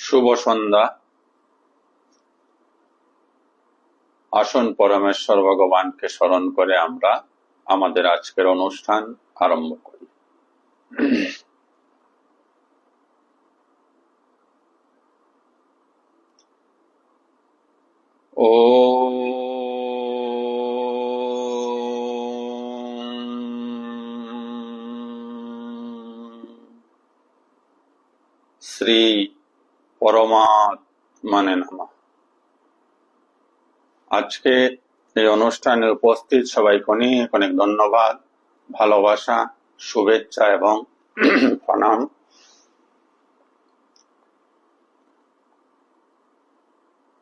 শুভ সন্ধ্যা। আসুন পরমেশ্বর ভগবানকে স্মরণ করে আমরা আমাদের আজকের অনুষ্ঠান আরম্ভ করি। ওম শ্রী পরমাত্মনে নমঃ। আজকে এই অনুষ্ঠানে উপস্থিত সবাইকে অনেক অনেক ধন্যবাদ, ভালোবাসা, শুভেচ্ছা এবং প্রণাম।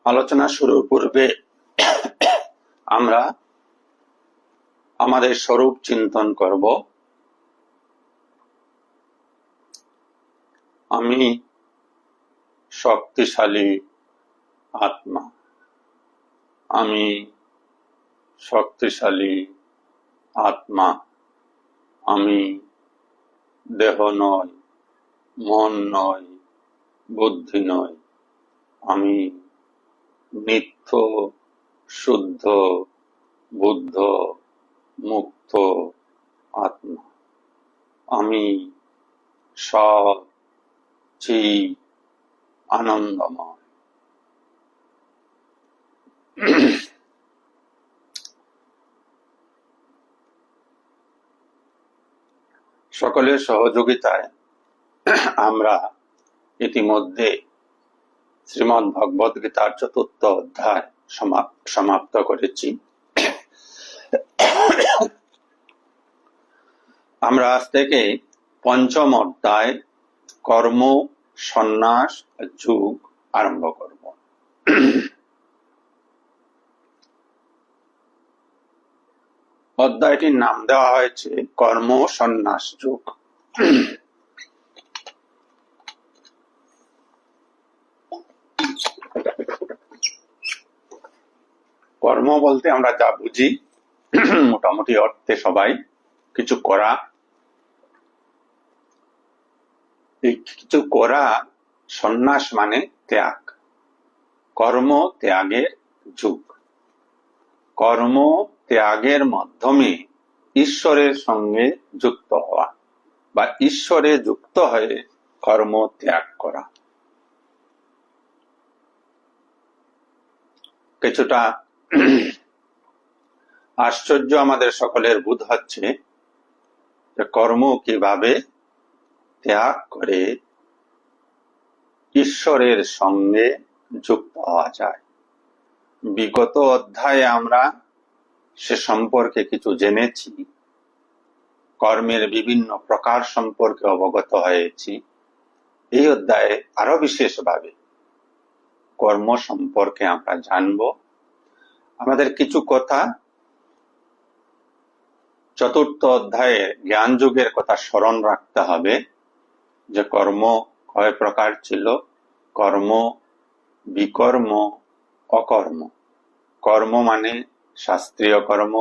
আলোচনা শুরুর পূর্বে আমরা আমাদের স্বরূপ চিন্তন করব। আমি শক্তিশালী আত্মা, আমি শক্তিশালী আত্মা, আমি দেহ নই, মন নই, বুদ্ধি নই, আমি নিত্য শুদ্ধ বুদ্ধ মুক্ত আত্মা, আমি সচিৎ আনন্দময়। সকলের সহযোগিতায় আমরা ইতিমধ্যে শ্রীমদ্ ভগবদ গীতার ৪র্থ অধ্যায় সমাপ্ত করেছি। আমরা আজ থেকে ৫ম অধ্যায় কর্ম সন্ন্যাস যুগ আরম্ভ করব। অধ্যায়টির নাম দেওয়া হয়েছে কর্ম সন্ন্যাস যুগ। কর্ম বলতে আমরা যা বুঝি মোটামুটি অর্থে সবাই কিছু করা, এই কিছু করা। সন্ন্যাস মানে ত্যাগ, কর্ম ত্যাগের যুগ। কর্ম ত্যাগের মাধ্যমে ঈশ্বরের সঙ্গে যুক্ত হওয়া বা ঈশ্বরে যুক্ত হয়ে কর্ম ত্যাগ করা। কিছুটা আশ্চর্য আমাদের সকলের বোধ হচ্ছে যে কর্ম কিভাবে ত্যাগ করে ঈশ্বরের সঙ্গে যুক্ত হওয়া যায়। বিগত অধ্যায়ে আমরা সে সম্পর্কে কিছু জেনেছি, কর্মের বিভিন্ন প্রকার সম্পর্কে অবগত হয়েছি। এই অধ্যায়ে আরো বিশেষভাবে কর্ম সম্পর্কে আমরা জানব। আমাদের কিছু কথা ৪র্থ অধ্যায়ে জ্ঞান যুগের কথা স্মরণ রাখতে হবে, যে কর্ম কয় প্রকার ছিল: কর্ম, বিকর্ম, অকর্ম। কর্ম মানে শাস্ত্রীয় কর্ম,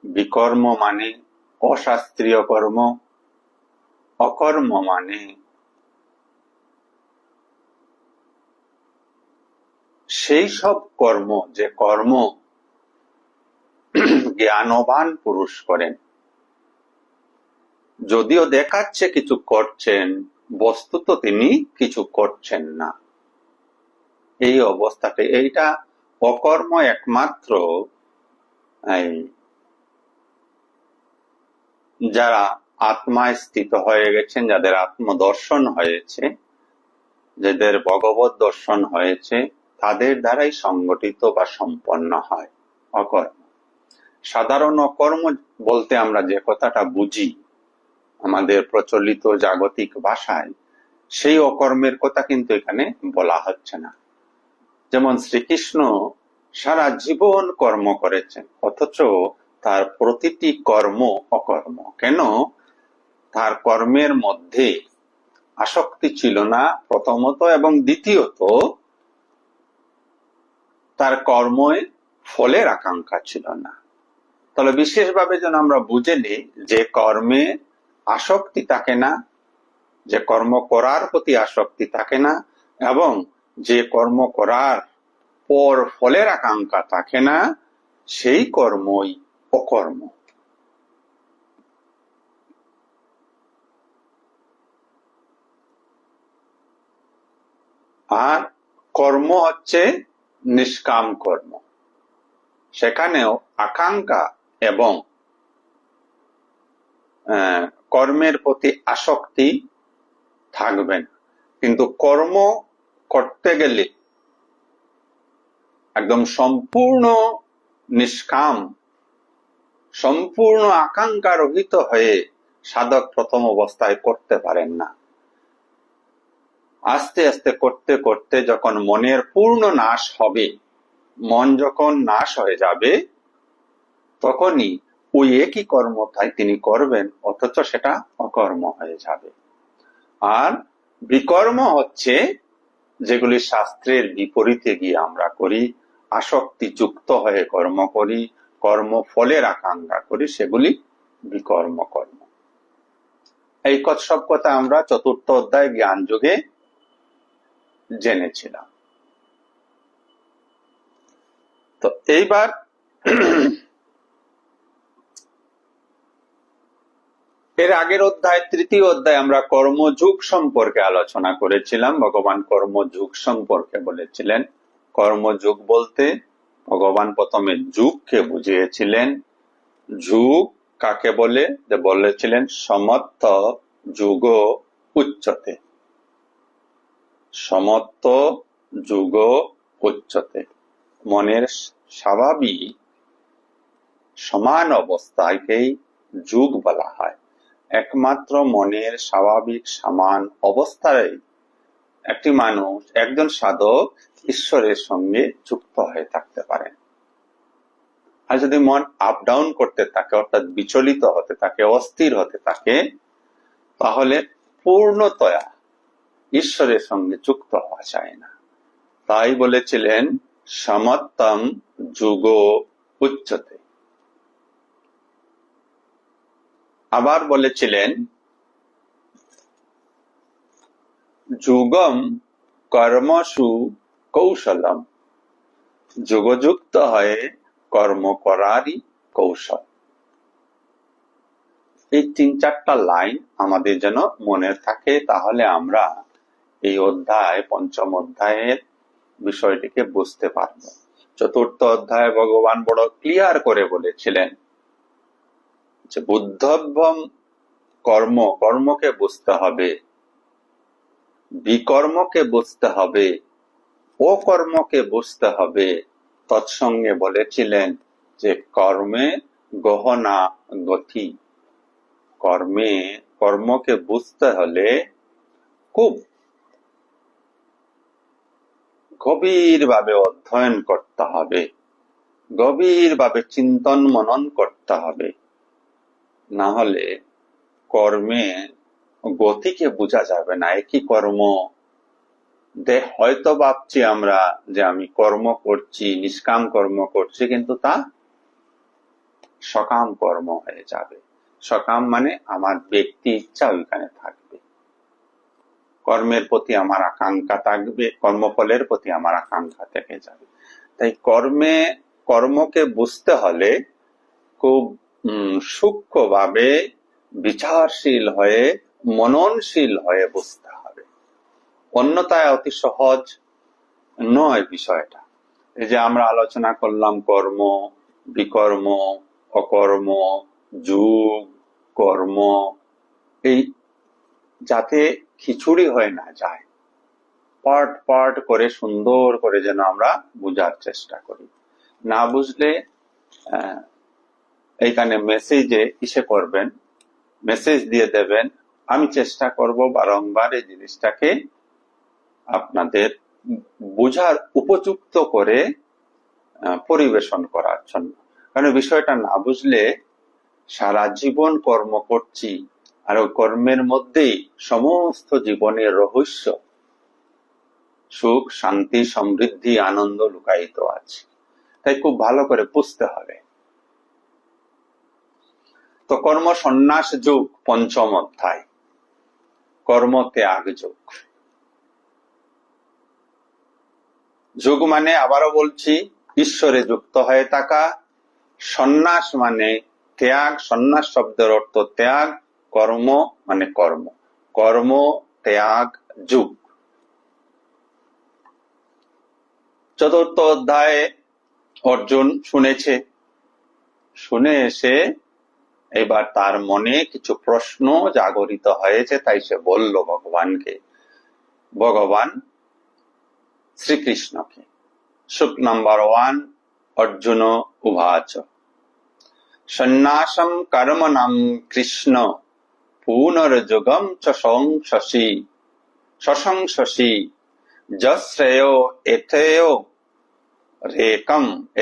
বিকর্ম মানে অশাস্ত্রীয় কর্ম, অকর্ম মানে সেই সব কর্ম যে কর্ম জ্ঞানবান পুরুষ করেন। যদিও দেখাচ্ছে কিছু করছেন, বস্তুত তিনি কিছু করছেন না। এই অবস্থাতে এইটা অকর্ম একমাত্র যারা আত্মায় স্থিত হয়ে গেছেন, যাদের আত্মদর্শন হয়েছে, যাদের ভগবত দর্শন হয়েছে, তাদের দ্বারাই সংগঠিত বা সম্পন্ন হয় অকর্ম। সাধারণ অকর্ম বলতে আমরা যে কথাটা বুঝি আমাদের প্রচলিত জাগতিক ভাষায়, সেই অকর্মের কথা কিন্তু এখানে বলা হচ্ছে না। যেমন শ্রীকৃষ্ণ সারা জীবন কর্ম করেছেন, অথচ তার প্রতিটি কর্ম অকর্ম। কেন? তার কর্মের মধ্যে আসক্তি ছিল না প্রথমত, এবং দ্বিতীয়ত তার কর্মে ফলের আকাঙ্ক্ষা ছিল না। তাহলে বিশেষভাবে যেন আমরা বুঝে নিই যে কর্মে আসক্তি থাকে না, যে কর্ম করার প্রতি আসক্তি থাকে না, এবং যে কর্ম করার পর ফলের আকাঙ্ক্ষা থাকে না, সেই কর্মই অকর্ম। আর কর্ম হচ্ছে নিষ্কাম কর্ম, সেখানেও আকাঙ্ক্ষা এবং কর্মের প্রতি আসক্তি থাকবে না। কিন্তু কর্ম করতে গেলে একদম সম্পূর্ণ নিষ্কাম, সম্পূর্ণ আকাঙ্ক্ষা রহিত হয়ে সাধক প্রথম অবস্থায় করতে পারেন না। আস্তে আস্তে করতে করতে যখন মনের পূর্ণ নাশ হবে, মন যখন নাশ হয়ে যাবে, তখনই ওই একই কর্ম তিনি করবেন, অথচ সেটা অকর্ম হয়ে যাবে। আর বিকর্ম হচ্ছে যেগুলি শাস্ত্রের বিপরীতে গিয়ে আমরা করি, আসক্তি যুক্ত হয়ে কর্ম করি, কর্ম ফলের আকাঙ্ক্ষা করি, সেগুলি বিকর্ম কর্ম। এই সব কথা আমরা চতুর্থ অধ্যায় জ্ঞান যুগে জেনেছিলাম। তো এইবার এর আগের অধ্যায়, তৃতীয় অধ্যায়, আমরা কর্মযুগ সম্পর্কে আলোচনা করেছিলাম। ভগবান কর্মযুগ সম্পর্কে বলেছিলেন। কর্মযুগ বলতে ভগবান প্রথমে যুগকে বুঝিয়েছিলেন। যুগ কাকে বলে, যে বলেছিলেন সমত্ত যুগ উচ্চতে, সমত্ত যুগ উচ্চতে। মনের স্বাভাবিক সমান অবস্থাকেই যুগ বলা হয়। একমাত্র মনের স্বাভাবিক সমান অবস্থায় একটি মানুষ, একজন সাধক ঈশ্বরের সঙ্গে যুক্ত হয়ে থাকতে পারেন। আর যদি মন আপ ডাউন করতে থাকে, অর্থাৎ বিচলিত হতে থাকে, অস্থির হতে থাকে, তাহলে পূর্ণতয়া ঈশ্বরের সঙ্গে যুক্ত হওয়া যায় না। তাই বলেছিলেন সমত্তম যুগ উচ্চতে। আবার বলেছিলেন যুগম কর্মসু কৌশলম, যুগযুক্ত হয়ে কর্ম করারই কৌশল। এই 3-4টা লাইন আমাদের যেন মনে থাকে, তাহলে আমরা এই অধ্যায়, পঞ্চম অধ্যায়ের বিষয়টিকে বুঝতে পারব। চতুর্থ অধ্যায়ে ভগবান বড় ক্লিয়ার করে বলেছিলেন যে বুদ্ধব্যম কর্ম, কর্মকে বুঝতে হবে, বিকর্মকে বুঝতে হবে, অকর্মকে বুঝতে হবে। তৎসঙ্গে বলেছিলেন যে কর্মে গহনা গতি, কর্মকে বুঝতে হলে খুব গভীরভাবে অধ্যয়ন করতে হবে, গভীরভাবে চিন্তন মনন করতে হবে। না হলে কর্মে গতিকে বোঝা যাবে না। একই কর্ম হয়তো ভাবছি আমরা যে আমি কর্ম করছি, নিষ্কাম কর্ম করছি, কিন্তু তা সকাম কর্ম হয়ে যাবে। সকাম মানে আমার ব্যক্তি ইচ্ছা ওইখানে থাকবে, কর্মের প্রতি আমার আকাঙ্ক্ষা থাকবে, কর্মফলের প্রতি আমার আকাঙ্ক্ষা থেকে যাবে। তাই কর্মকে বুঝতে হলে খুব সূক্ষ্মভাবে বিচারশীল হয়ে, মননশীল হয়ে বুঝতে হবে। অন্যথায় অতি সহজ নয় বিষয়টা। এই যে আমরা আলোচনা করলাম কর্ম, বিকর্ম, অকর্ম, যুগ, কর্ম, এই যাতে খিচুড়ি হয়ে না যায়, পার্ট পার্ট করে সুন্দর করে যেন আমরা বুঝার চেষ্টা করি। না বুঝলে এইখানে মেসেজে কিসে করবেন, মেসেজ দিয়ে দেবেন। আমি চেষ্টা করব বারংবার এই জিনিসটাকে আপনাদের বোঝার উপযুক্ত করে পরিবেশন করার জন্য। কারণ বিষয়টা না বুঝলে সারা জীবন কর্ম করছি, আর ওই কর্মের মধ্যেই সমস্ত জীবনের রহস্য, সুখ, শান্তি, সমৃদ্ধি, আনন্দ লুকায়িত আছে। তাই খুব ভালো করে বুঝতে হবে। তো কর্ম সন্ন্যাস যুগ, পঞ্চম অধ্যায়। কর্ম ত্যাগ যোগ। যোগ মানে আবারও বলছি, ঈশ্বরে যুক্ত হয়ে থাকা। সন্ন্যাস মানে ত্যাগ, সন্ন্যাস শব্দের অর্থ ত্যাগ। কর্ম মানে কর্ম, কর্ম ত্যাগ যোগ। চতুর্থ অধ্যায়ে অর্জুন শুনেছে, শুনে এসে এবার তার মনে কিছু প্রশ্ন জাগরিত হয়েছে, তাই সে বলল ভগবানকে, ভগবান শ্রীকৃষ্ণকে। শ্লোক নাম্বার 1, অর্জুন উবাচ সন্ন্যাসম কর্মণাম কৃষ্ণ পুনর্যোগম চ সংশসি যশ্রেয়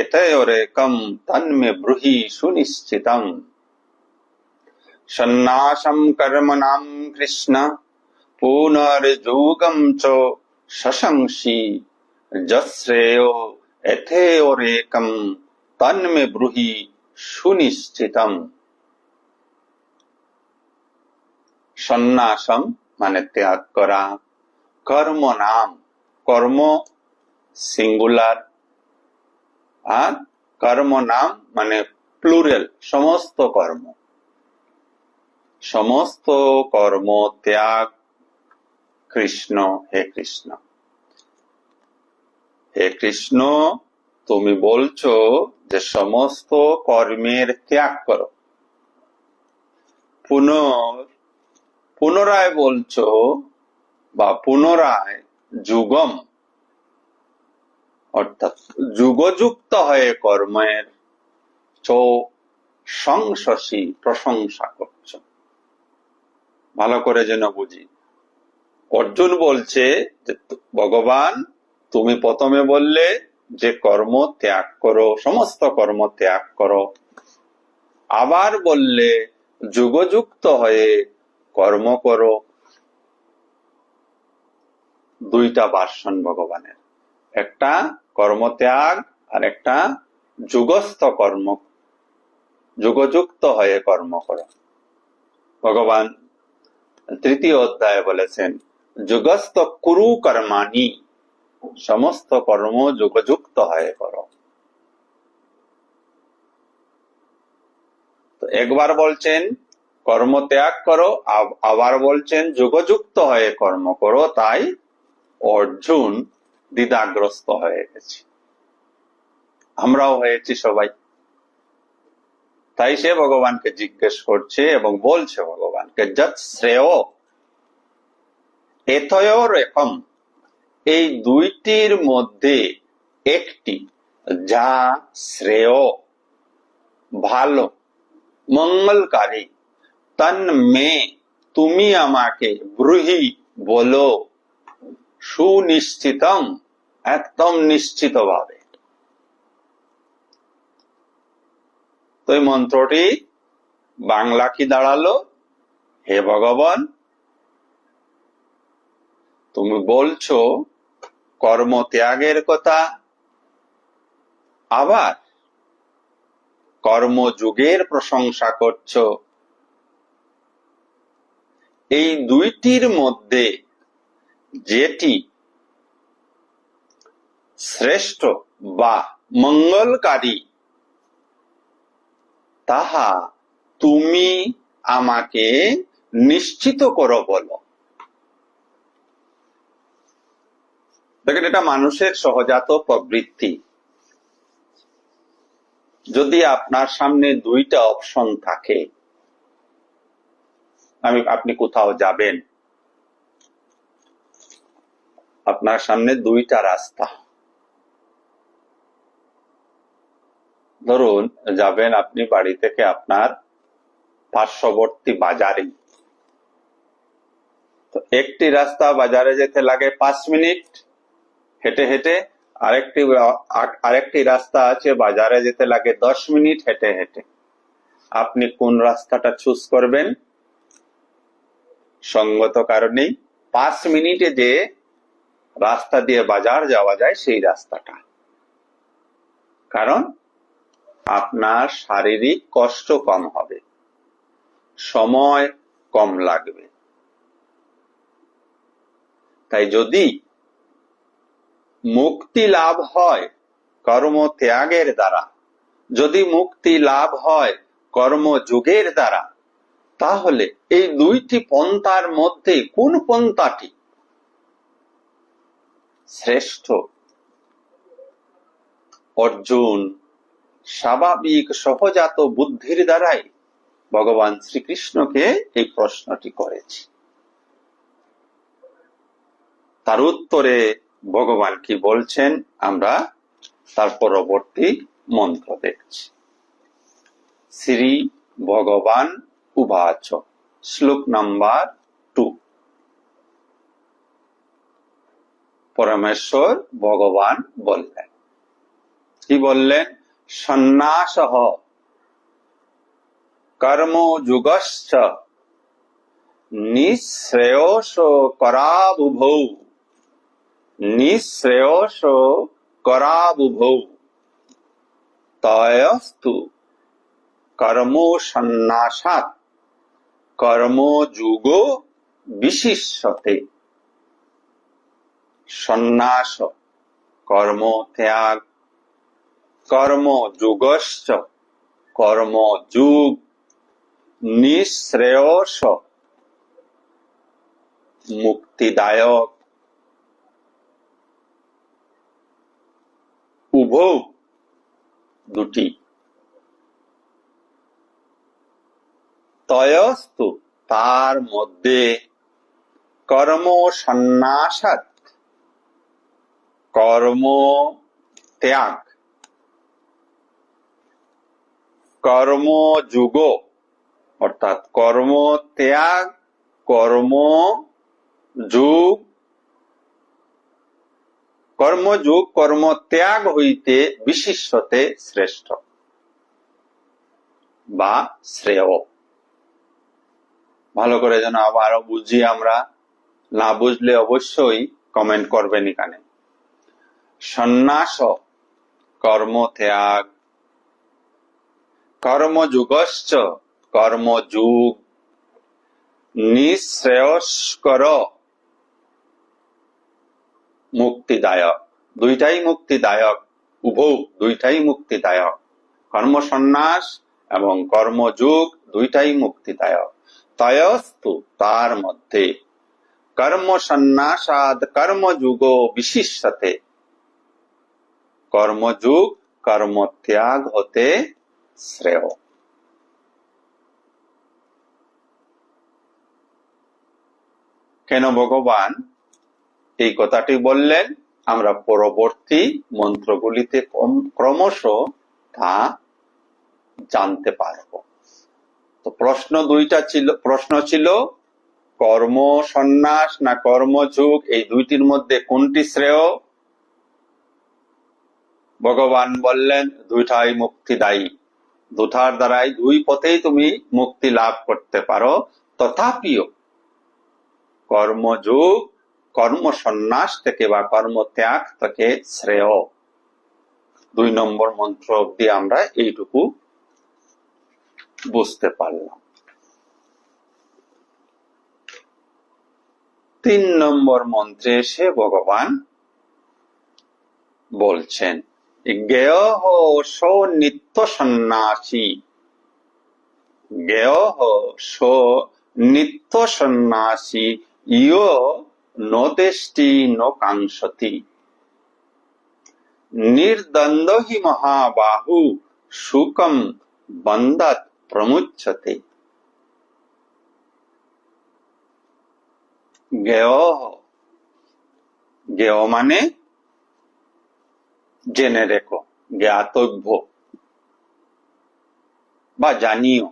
এতয়োরেকম তন্মে ব্রূহি সুনিশ্চিতম। সন্ন্যাসম কর্মণাম কৃষ্ণ পুনর্যোগম চ সংশসি যশ্রেয় এতয়োরেকম তন্মে ব্রূহি সুনিশ্চিতম। সন্ন্যাসম মানে ত্যাগ করা, কর্ম নাম, কর্ম সিঙ্গুলার, আর কর্ম নাম মানে প্লুরাল, সমস্ত কর্ম, সমস্ত কর্ম ত্যাগ। কৃষ্ণ, হে কৃষ্ণ, হে কৃষ্ণ, তুমি বলছো যে সমস্ত কর্মের ত্যাগ করো। পুনরায় বলছো বা পুনরায় যুগম অর্থাৎ যুগযুক্ত হয়ে কর্মের সংশসি প্রশংসা করছ। ভালো করে যেন বুঝি। অর্জুন বলছে যে ভগবান তুমি প্রথমে বললে যে কর্ম ত্যাগ করো, সমস্ত কর্ম ত্যাগ করো, আবার বললে যুগযুক্ত হয়ে কর্ম করো। দুইটা ভার্সন ভগবানের, একটা কর্মত্যাগ আর একটা যুগস্থ কর্ম, যুগযুক্ত হয়ে কর্ম করো। ভগবান তৃতীয় অধ্যায়ে বলেছেন যুগস্থ কুরু কর্মাণি, সমস্ত কর্ম যুগযুক্ত হয়ে করো। তো একবার বলছেন কর্ম ত্যাগ করো, আবার বলছেন যুগযুক্ত হয়ে কর্ম করো। তাই অর্জুন দ্বিধাগ্রস্ত হয়ে গেছে, আমরাও হয়েছি সবাই। তাই সে ভগবানকে জিজ্ঞেস করছে এবং বলছে ভগবানকে যৎ শ্রেয় এতয়োরেকম, এই দুইটির মধ্যে একটি যা শ্রেয় ভালো মঙ্গলকারী, তন্মে তুমি আমাকে ব্রূহি বলো সুনিশ্চিতম একদম নিশ্চিত ভাবে। তো এই মন্ত্রটি বাংলা কি দাঁড়ালো? হে ভগবান, তুমি বলছো কর্ম ত্যাগের কথা, আবার কর্মযুগের প্রশংসা করছো। এই দুইটির মধ্যে যেটি শ্রেষ্ঠ বা মঙ্গলকারী তাহা তুমি আমাকে নিশ্চিত করো বলো। দেখেন, এটা মানুষের সহজাত প্রবৃত্তি। যদি আপনার সামনে দুইটা অপশন থাকে, আপনি কোথাও যাবেন, আপনার সামনে দুইটা রাস্তা, ধরুন যাবেন আপনি বাড়ি থেকে আপনার পার্শ্ববর্তী বাজারে। তো একটি রাস্তা বাজারে যেতে লাগে 5 মিনিট হেঁটে হেঁটে, আরেকটি রাস্তা আছে বাজারে যেতে লাগে 10 মিনিট হেঁটে হেঁটে। আপনি কোন রাস্তাটা চুজ করবেন? সঙ্গত কারণেই 5 মিনিটে যে রাস্তা দিয়ে বাজার যাওয়া যায় সেই রাস্তাটা, কারণ আপনার শারীরিক কষ্ট কম হবে, সময় কম লাগবে। তাই যদি মুক্তি লাভ হয় কর্ম ত্যাগের দ্বারা, যদি মুক্তি লাভ হয় কর্মযোগের দ্বারা, তাহলে এই দুইটি পন্থার মধ্যে কোন পন্থাটি শ্রেষ্ঠ? অর্জুন স্বাভাবিক সহজাত বুদ্ধির দ্বারাই ভগবান শ্রীকৃষ্ণকে এই প্রশ্নটি করেছে। তার উত্তরে ভগবান কি বলছেন আমরা তার পরবর্তী মন্ত্র দেখছি। শ্রী ভগবান উবাচ, শ্লোক নাম্বার 2। পরমেশ্বর ভগবান বললেন, কি বললেন? সন্ন্যাসঃ কর্মযোগশ্চ নিঃশ্রেয়সকরাবুভৌ, নিঃশ্রেয়সকরাবুভৌ তয়োস্তু কর্মসন্ন্যাসাৎ কর্মযোগো বিশিষ্যতে। সন্ন্যাস কর্ম ত্যাগ, কর্মযোগশ্চ কর্মযোগ, নিঃশ্রেয়স মুক্তিদায়ক, উভয় দুটি। তয়স্তু তার মধ্যে, কর্ম সন্ন্যাসাৎ কর্ম ত্যাগ, কর্মযোগ অর্থাৎ কর্ম ত্যাগ, কর্মযোগ, কর্মযোগ কর্ম ত্যাগ হইতে বিশিষ্টতে শ্রেষ্ঠ বা শ্রেয়। ভালো করে যেন আবারও বুঝি আমরা, না বুঝলে অবশ্যই কমেন্ট করবেন এখানে। সন্ন্যাস কর্ম ত্যাগ, কর্মযোগশ্চ কর্মযোগ, নিঃশ্রেয়স্কর মুক্তিদায়ক, দুইটাই মুক্তিদায়ক, উভয় দুইটাই মুক্তিদায়ক। কর্ম সন্ন্যাস এবং কর্মযোগ দুইটাই মুক্তিদায়ক। তয়স্তু তার মধ্যে, কর্ম সন্ন্যাসাদ কর্মযোগ বিশিষ্যতে, কর্মযোগ কর্ম ত্যাগ হতে শ্রেয়। কেন ভগবান এই কথাটি বললেন আমরা পরবর্তী মন্ত্রগুলিতে ক্রমশ তা জানতে পারব। তো প্রশ্ন ছিল কর্ম সন্ন্যাস না কর্মযোগ, এই দুইটির মধ্যে কোনটি শ্রেয়? ভগবান বললেন দুইটাই মুক্তিদায়ী, দুটার দ্বারাই, দুই পথেই তুমি মুক্তি লাভ করতে পারো। তথাপিও কর্মযোগ কর্ম সন্ন্যাস থেকে বা কর্ম ত্যাগ থেকে শ্রেয়। 2 নম্বর মন্ত্র অব্দি আমরা এইটুকু বুঝতে পারলাম। 3 নম্বর মন্ত্রে এসে ভগবান বলছেন, জ্ঞেয় স নিত্য সন্ন্যাসী, জ্ঞেয় স নিত্য সন্ন্যাসী ইয় নোদেষ্টি নো কাঙ্ক্ষতি, নির্দ্বন্দ্ব হি মহাবাহু শুকম বন্দাত প্রমুচ্যতে। জ্ঞেয়, জ্ঞেয় মানে জেনে রেখো, জ্ঞাতব্য বা জানিও।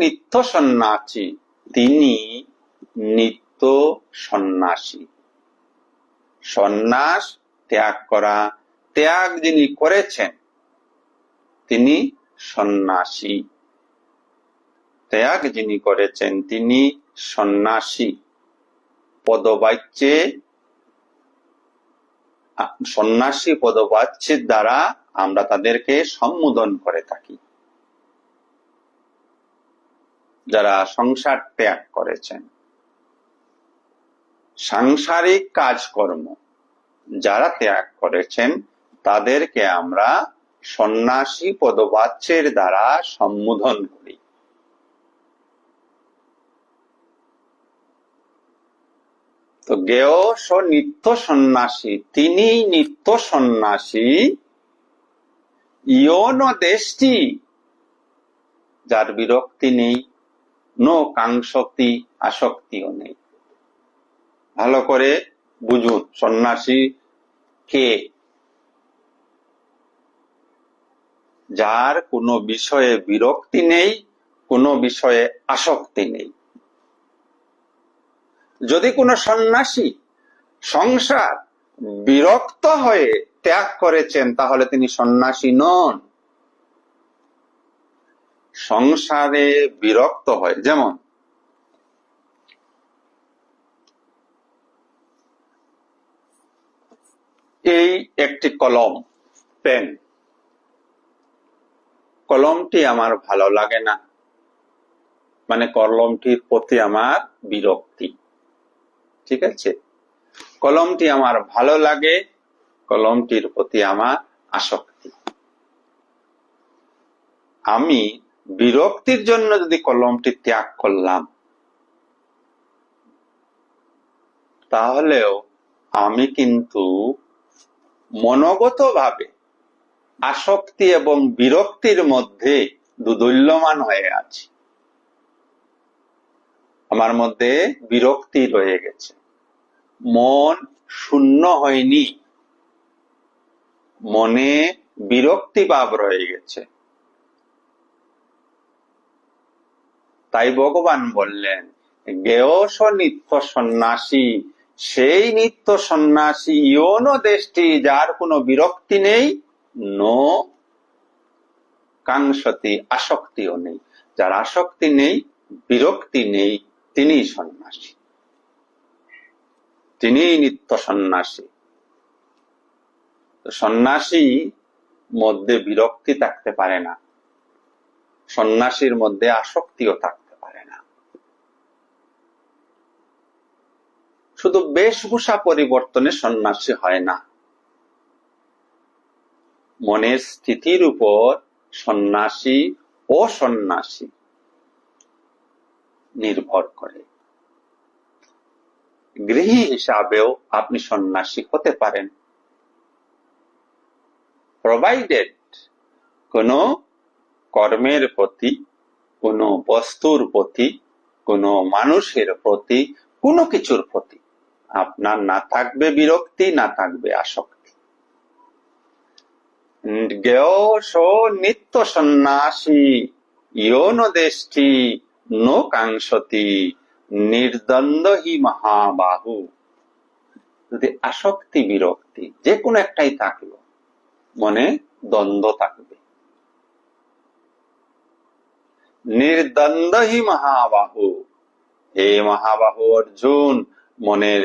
নিত্য সন্ন্যাসী, তিনি নিত্য সন্ন্যাসী। সন্ন্যাস ত্যাগ করা, ত্যাগ যিনি করেছেন তিনি সন্ন্যাসী, ত্যাগ যিনি করেছেন তিনি সন্ন্যাসী। পদবাচ্যে, সন্ন্যাসী পদবাচ্যের দ্বারা আমরা তাদেরকে সম্বোধন করে থাকি, যারা সংসার ত্যাগ করেছেন। সাংসারিক কাজকর্ম যারা ত্যাগ করেছেন তাদেরকে আমরা সন্ন্যাসী পদবাচ্যের দ্বারা সম্বোধন করি। তো জ্ঞেয় স নিত্য সন্ন্যাসী, তিনি নিত্য সন্ন্যাসী। ইয়ন দেশটি, যার বিরক্তি নেই, নো কাঙ্ক্ষতি, আসক্তিও নেই। ভালো করে বুঝুন সন্ন্যাসী কে? যার কোনো বিষয়ে বিরক্তি নেই, কোনো বিষয়ে আসক্তি নেই। যদি কোনো সন্ন্যাসী সংসার বিরক্ত হয়ে ত্যাগ করেছেন তাহলে তিনি সন্ন্যাসী নন। সংসারে বিরক্ত হয়, যেমন এই একটি কলম, পেন, কলমটি আমার ভালো লাগে না, মানে কলমটির প্রতি আমার বিরক্তি। ঠিক আছে, কলমটি আমার ভালো লাগে, কলমটির প্রতি আমার আসক্তি। আমি বিরক্তির জন্য যদি কলমটি ত্যাগ করলাম, তাহলেও আমি কিন্তু মনোগতভাবে আসক্তি এবং বিরক্তির মধ্যে দুদুল্যমান হয়ে আছি। আমার মধ্যে বিরক্তি রয়ে গেছে, মন শূন্য হয়নি, মনে বিরক্তি ভাব রয়ে গেছে। তাই ভগবান বললেন জ্ঞেয় স নিত্য সন্ন্যাসী, সেই নিত্য সন্ন্যাসী ইয়ন দেশটি, যার কোনো বিরক্তি নেই, নো কাঙ্ক্ষতি, আসক্তিও নেই। যার আসক্তি নেই, বিরক্তি নেই, তিনি সন্ন্যাসী, তিনি নিত্য সন্ন্যাসী। সন্ন্যাসী মধ্যে বিরক্তি থাকতে পারে না, সন্ন্যাসীর মধ্যে আসক্তিও থাকতে পারে না। শুধু বেশভূষা পরিবর্তনে সন্ন্যাসী হয় না, মনের স্থিতির উপর সন্ন্যাসী ও সন্ন্যাসী নির্ভর করে। গৃহী হিসাবেও আপনি সন্ন্যাসী হতে পারেন, প্রোভাইডেড কোনো কর্মের প্রতি, কোনো বস্তুর প্রতি, কোনো মানুষের প্রতি, কোনো কিছুর প্রতি আপনার না থাকবে বিরক্তি, না থাকবে আসক্তি। জ্ঞেয় স নিত্য সন্ন্যাসী ইয়ন দেশটি নো কাঙ্ক্ষতি, নির্দ্বন্দ্ব হি মহাবাহু। যদি আসক্তি বিরক্তি যে কোনো একটাই থাকলো, মনে দ্বন্দ্ব থাকবে। নির্দ্বন্দ্ব হি মহাবাহু, হে মহাবাহু অর্জুন, মনের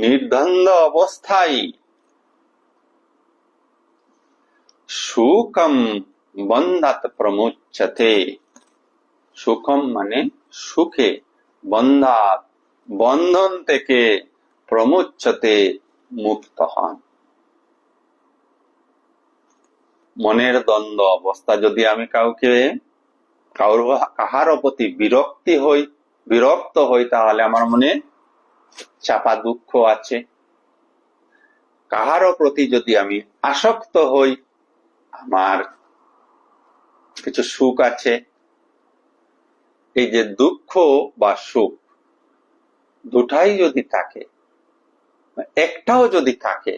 নির্দ্বন্দ্ব অবস্থায় সুখম বন্ধাত প্রমুচ্যতে, সুখম মানে সুখে, বন্ধাত বন্ধন থেকে, প্রমুচ্যতে মুক্ত হন। মনের দ্বন্দ্ব অবস্থা, যদি আমি কাহার প্রতি বিরক্ত হই, তাহলে আমার মনে চাপা দুঃখ আছে। কাহারও প্রতি যদি আমি আসক্ত হই, আমার কিছু সুখ আছে। এই যে দুঃখ বা সুখ দুটাই যদি থাকে, একটাও যদি থাকে,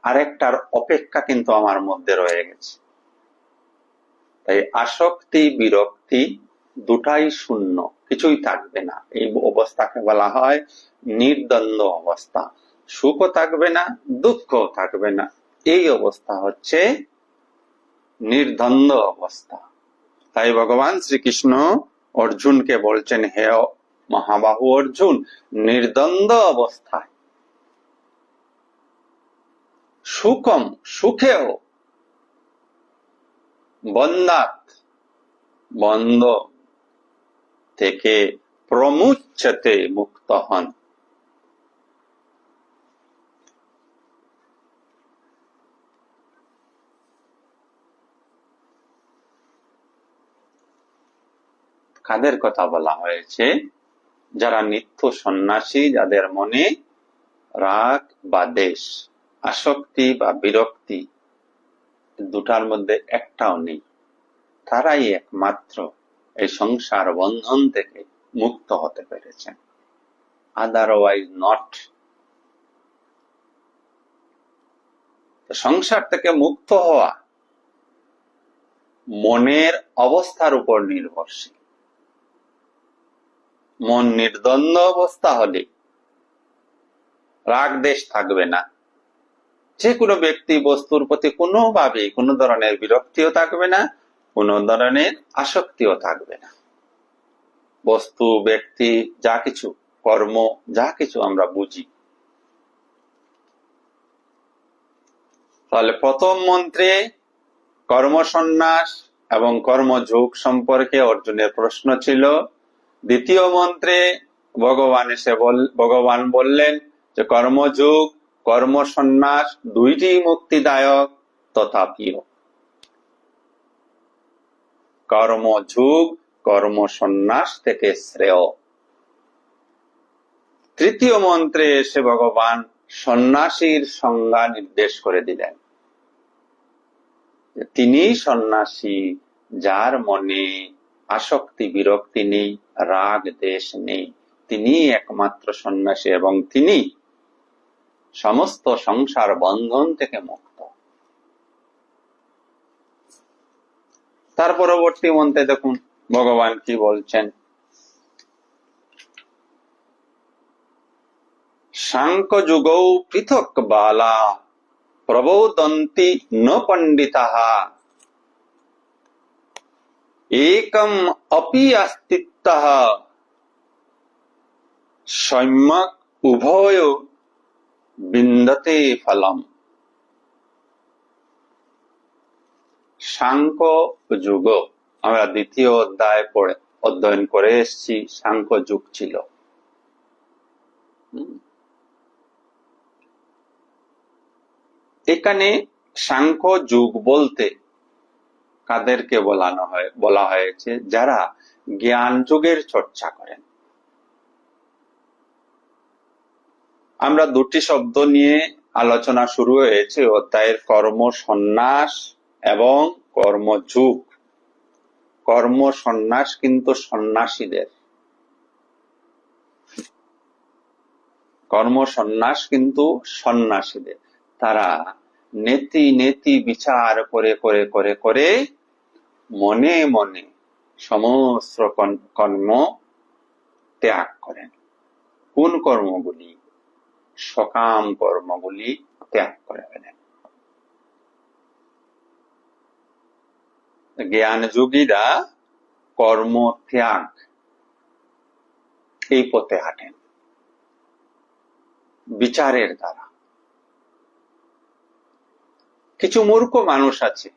আরেকটার অপেক্ষা কিন্তু আমার মধ্যে রয়ে গেছে। তাই আসক্তি বিরক্তি দুটাই শূন্য, কিছুই থাকবে না। এই অবস্থাকে বলা হয় নির্দ্বন্দ্ব অবস্থা। সুখও থাকবে না, দুঃখও থাকবে না, এই অবস্থা হচ্ছে নির্দ্বন্দ্ব অবস্থা। তাই ভগবান শ্রীকৃষ্ণ অর্জুনকে বলছেন, হে মহাবাহু অর্জুন, নির্দ্বন্দ্ব অবস্থায় সুখম, সুখেও, বন্ধাত বন্ধ থেকে, প্রমুচ্যতে মুক্ত হন। কাদের কথা বলা হয়েছে? যারা নিত্য সন্ন্যাসী, যাদের মনে রাগ বা দেশ, আসক্তি বা বিরক্তি দুটার মধ্যে একটাও নেই, তারাই একমাত্র এই সংসার বন্ধন থেকে মুক্ত হতে পেরেছেন, আদারওয়াইজ নট। সংসার থেকে মুক্ত হওয়া মনের অবস্থার উপর নির্ভরশীল। মন নির্দ্বন্দ্ব অবস্থা হলে রাগ দেশ থাকবে না, যে কোনো ব্যক্তি বস্তুর প্রতি কোনোভাবে কোনো ধরনের বিরক্তিও থাকবে না, কোনো ধরনের আসক্তিও থাকবে না। বস্তু, ব্যক্তি, যা কিছু, কর্ম, যা কিছু আমরা বুঝি। তাহলে প্রথম মন্ত্রে কর্মসন্ন্যাস এবং কর্মযোগ সম্পর্কে অর্জুনের প্রশ্ন ছিল। দ্বিতীয় মন্ত্রে ভগবান বললেন যে কর্মযোগ, কর্মসন্ন্যাস দুইটি মুক্তিদায়ক, তথাপিও কর্মযোগ কর্মসন্ন্যাস থেকে শ্রেয়। তৃতীয় মন্ত্রে এসে ভগবান সন্ন্যাসীর সংজ্ঞা নির্দেশ করে দিলেন। তিনি সন্ন্যাসী যার মনে আসক্তি বিরক্তি নেই, রাগ দেশ নেই, তিনি একমাত্র সন্ন্যাসী এবং তিনি সমস্ত সংসার বন্ধন থেকে মুক্ত। তার পরবর্তী মন্ত্রে দেখুন ভগবান কি বলছেন। সাংখ্যযুগৌ পৃথক বালা প্রবোদন্তি ন পণ্ডিতাঃ একম অপি অস্তিত্বঃ সম্যক উভয় বিন্দতে ফলম। সাংখ্য যুগ আমরা দ্বিতীয় অধ্যায় অধ্যয়ন করে এসেছি। সাংখ্য যুগ ছিল। এখানে সাংখ্য যুগ বলতে কাদেরকে বলা হয়েছে? যারা জ্ঞান যুগের চর্চা করেন। আমরা দুটি শব্দ নিয়ে আলোচনা শুরু হয়েছে অধ্যায়ের, কর্ম সন্ন্যাস এবং কর্মযুগ। কর্ম সন্ন্যাস কিন্তু সন্ন্যাসীদের, কর্ম সন্ন্যাস কিন্তু সন্ন্যাসীদের। তারা নেতি নেতি বিচার করে করে করে করে মনে মনে সমস্ত কর্ম ত্যাগ করেন। কোন কর্মগুলি? সকাম কর্মগুলি ত্যাগ করে ফেলেন। জ্ঞানযোগীরা কর্ম ত্যাগ এই পথে হাঁটেন বিচারের দ্বারা। কিছু মূর্খ মানুষ আছে,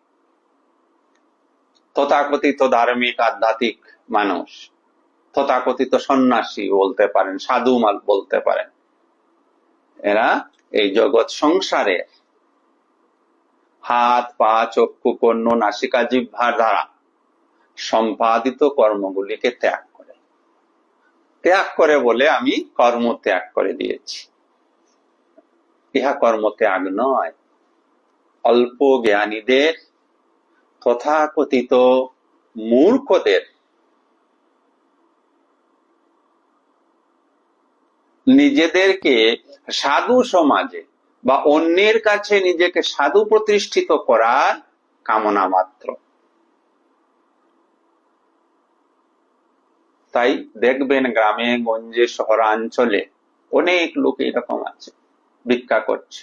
তথাকথিত ধার্মিক আধ্যাত্মিক মানুষ, তথাকথিত সন্ন্যাসী বলতে পারেন, সাধু বলতে পারেন। এরা এই জগৎ সংসারে হাত, পা, চক্ষু, কর্ণ, নাসিকা, জিহ্বার দ্বারা সম্পাদিত কর্মগুলিকে ত্যাগ করে। ত্যাগ করে বলে আমি কর্ম ত্যাগ করে দিয়েছি। ইহা কর্ম ত্যাগ নয়। অল্প জ্ঞানীদের, তথাকথিত মূর্খদের নিজেদেরকে সাধু সমাজে বা অন্যের কাছে নিজেকে সাধু প্রতিষ্ঠিত করার কামনা মাত্র। তাই দেখবেন গ্রামে গঞ্জে শহরাঞ্চলে অনেক লোক এরকম আছে, ভিক্ষা করছে।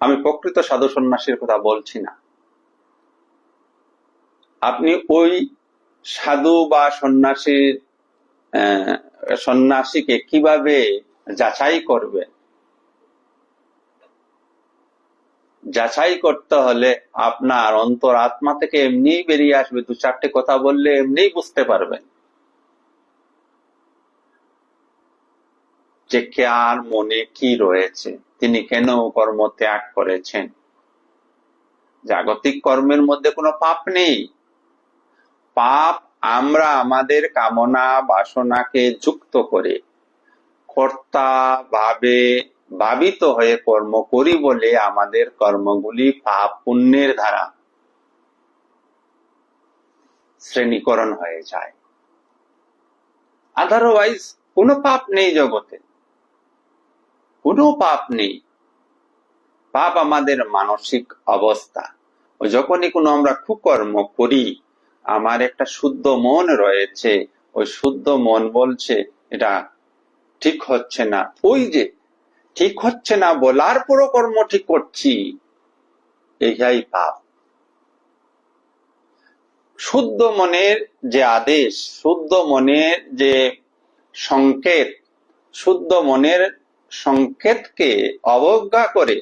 আমি প্রকৃত সাধু সন্ন্যাসীর কথা বলছি না। আপনি ওই সাধু বা সন্ন্যাসীকে কিভাবে যাচাই করবেন? যাচাই করতে হলে আপনার অন্তর আত্মা থেকে এমনি বেরিয়ে আসবে। দু চারটে কথা বললে এমনি বুঝতে পারবেন যে কার মনে কি রয়েছে, তিনি কেন কর্ম ত্যাগ করেছেন। জাগতিক কর্মের মধ্যে কোনো পাপ নেই। পাপ আমরা আমাদের কামনা বাসনাকে যুক্ত করে কর্তা ভাবে ভাবিত হয়ে কর্ম করি বলে আমাদের কর্মগুলি পাপ পুণ্যের দ্বারা শ্রেণীকরণ হয়ে যায়। আদারওয়াইজ কোনো পাপ নেই জগতে, কোনো পাপ নেই। পাপ আমাদের মানসিক অবস্থা। যখনই কোনো আমরা কুকর্ম করি, আমার একটা শুদ্ধ মন রয়েছে, ওই শুদ্ধ মন বলছে এটা ঠিক হচ্ছে না, ওই যে ঠিক হচ্ছে না বলার পরও কর্ম ঠিক করছি, এইটাই পাপ। শুদ্ধ মনের যে আদেশ, শুদ্ধ মনের যে সংকেত, শুদ্ধ মনের সংকেতকে অবজ্ঞা করে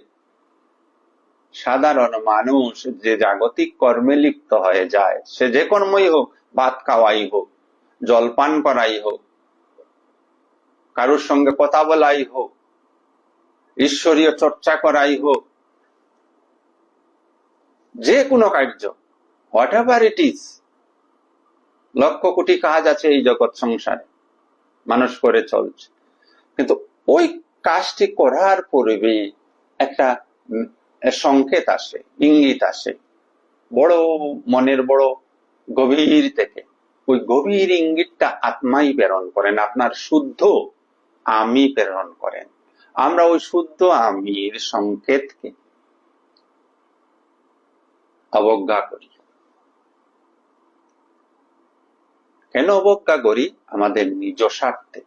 সাধারণ মানুষ যে জাগতিক কর্মে লিপ্ত হয়ে যায়, সে যে কর্মই হোক, ভাত খাওয়াই হোক, জলপান করাই হোক, কারোর সঙ্গে কথা বলাই হোক, ঈশ্বরীয় চর্চা করাই হোক, যে কোনো কার্য, what ever it is. Lakh crore কাজ আছে এই জগৎ সংসারে, মানুষ করে চলছে, কিন্তু ওই কাজটি করার পূর্বে একটা সংকেত আসে, ইঙ্গিত আসে বড় মনের, বড় গভীর থেকে। ওই গভীর ইঙ্গিতটা আত্মাই প্রেরণ করেন, আপনার শুদ্ধ আমি প্রেরণ করেন। আমরা ওই শুদ্ধ আমির সংকেতকে অবজ্ঞা করি। কেন অবজ্ঞা করি? আমাদের নিজ স্বার্থে।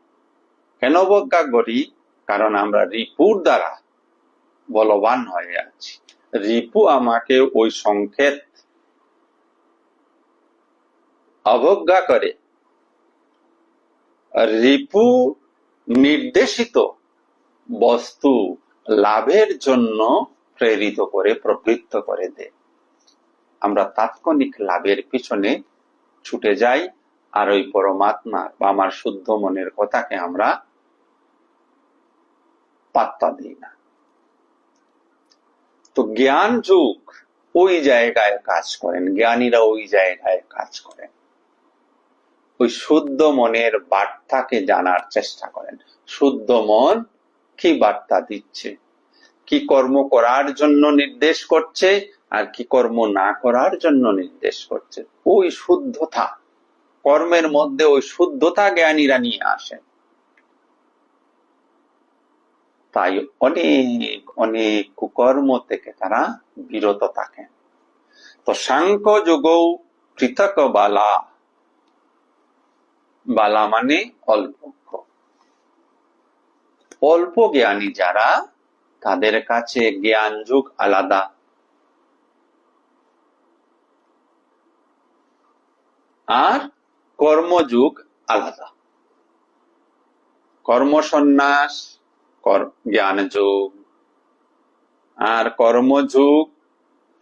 কেন অবজ্ঞা করি? কারণ আমরা রিপুর দ্বারা বলবান হয়ে আছি। রিপু আমাকে ওই সংকেত অবজ্ঞা করে, রিপু নির্দেশিত বস্তু লাভের জন্য প্রেরিত করে, প্রবৃত্ত করে দেয়। আমরা তাৎক্ষণিক লাভের পিছনে ছুটে যাই, আর ওই পরমাত্মা বা আমার শুদ্ধ মনের কথাকে আমরা পাত্তা দিই না। তো জ্ঞান যুগ ওই জায়গায় কাজ করেন, জ্ঞানীরা ওই জায়গায় কাজ করেন, ওই শুদ্ধ মনের বার্তাকে জানার চেষ্টা করেন। শুদ্ধ মন কি বার্তা দিচ্ছে, কি কর্ম করার জন্য নির্দেশ করছে, আর কি কর্ম না করার জন্য নির্দেশ করছে। ওই শুদ্ধতা, কর্মের মধ্যে ওই শুদ্ধতা জ্ঞানীরা নিয়ে আসেন। তাই অনেক অনেক কুকর্ম থেকে তারা বিরত থাকেন। তো সাংখ্য যোগৌ পৃথক বালা, বালা মানে অল্প, অল্প জ্ঞানী যারা, তাদের কাছে জ্ঞান যুগ আলাদা, আর কর্মযুগ আলাদা। কর্মসন্ন্যাস জ্ঞান যুগ, আর কর্মযুগ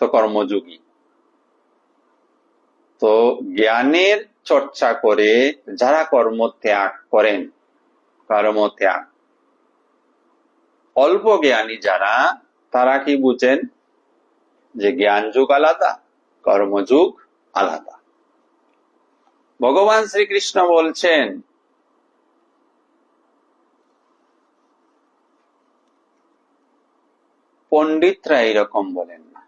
তো কর্মযোগী। তো জ্ঞানের চর্চা করে যারা কর্ম ত্যাগ করেন, কর্মত্যাগ, অল্প জ্ঞানী যারা, তারা কি বুঝেন যে জ্ঞান যুগ আলাদা, কর্মযুগ আলাদা। ভগবান শ্রীকৃষ্ণ বলছেন, পণ্ডিতরা এরকম বলেন না।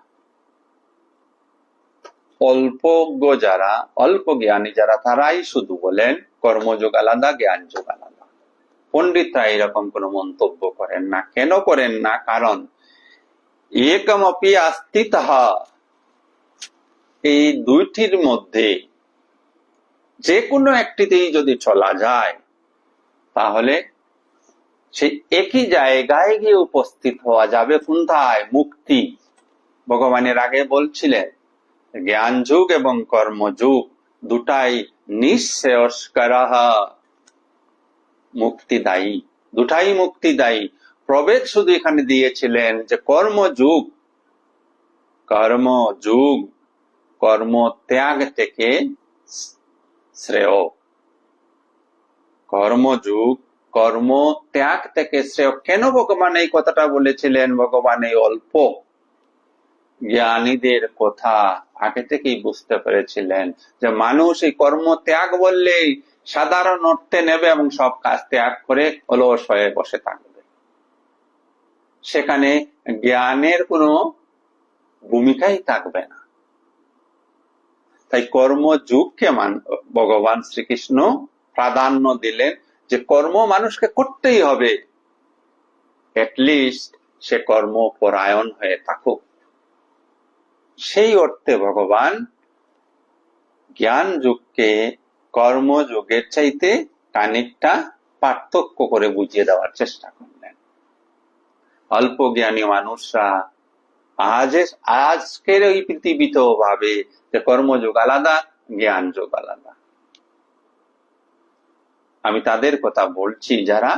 অল্পজ্ঞ যারা, অল্প জ্ঞানী যারা, তারাই শুধু বলেন কর্মযোগ আলাদা, জ্ঞান যোগ আলাদা। পণ্ডিতরা এরকম কোন মন্তব্য করেন না। কেন করেন না? কারণ একমপি আস্তি তাহা, এই দুইটির মধ্যে যে কোনো একটিতেই যদি চলা যায়, তাহলে সেই একই জায়গায় গিয়ে উপস্থিত হওয়া যাবে। কোনটায়? মুক্তি। ভগবানের আগে বলছিলেন জ্ঞান যুগ এবং কর্মযুগ দুটাই নিঃশ্রেয়স্করঃ, মুক্তিদায়ী, দুটাই মুক্তিদায়ী। প্রভেদ শুধু এখানে দিয়েছিলেন যে কর্মযুগ, কর্মযুগ কর্ম ত্যাগ থেকে শ্রেয়, কর্মযুগ কর্ম ত্যাগ থেকে শ্রেয়। কেন ভগবান এই কথাটা বলেছিলেন? ভগবান এই অল্প জ্ঞানীদের কথা আগে থেকেই বুঝতে পেরেছিলেন যে মানুষ এই কর্ম ত্যাগ বললেই সাধারণ অর্থে নেবে এবং সব কাজ ত্যাগ করে অলস হয়ে বসে থাকবে, সেখানে জ্ঞানের কোনো ভূমিকাই থাকবে না। তাই কর্মযোগকে ভগবান শ্রীকৃষ্ণ প্রাধান্য দিলেন যে কর্ম মানুষকে করতেই হবে, অ্যাটলিস্ট সে কর্মপরায়ণ হয়ে থাকুক। সেই অর্থে ভগবান জ্ঞান যুগকে কর্মযোগের চাইতে খানিকটা পার্থক্য করে বুঝিয়ে দেওয়ার চেষ্টা করলেন। অল্প জ্ঞানী মানুষরা আজকের ওই পৃথিবীতেও ভাবে যে কর্মযোগ আলাদা, জ্ঞান যোগ আলাদা। আমি তাদের কথা বলছি যারা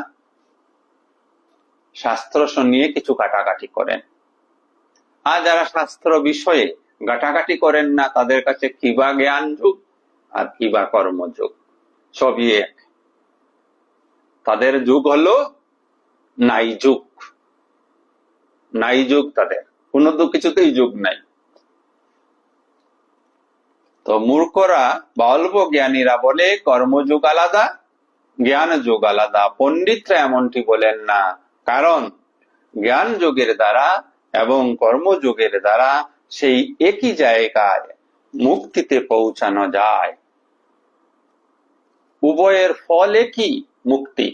শাস্ত্র নিয়ে কিছু কাটাকাটি করেন। আর যারা শাস্ত্র বিষয়ে ঘাটাঘাটি করেন না, তাদের কাছে কিবা জ্ঞান যুগ আর কিবা কর্মযোগ সবই এক। তাদের যুগ হলো নাই যুগ, নাই যুগ, তাদের কোনো কিছুতেই যুগ নাই। তো মূর্খরা বা অল্প জ্ঞানীরা বলে কর্মযুগ আলাদা, জ্ঞান যুগ আলাদা। পণ্ডিতরা এমনটি বলেন না, কারণ জ্ঞান যোগের দ্বারা এবং কর্মযোগের দ্বারা সেই একই জায়গায় মুক্তিতে পৌঁছানো যায়। উভয়ের ফল একই, মুক্তি।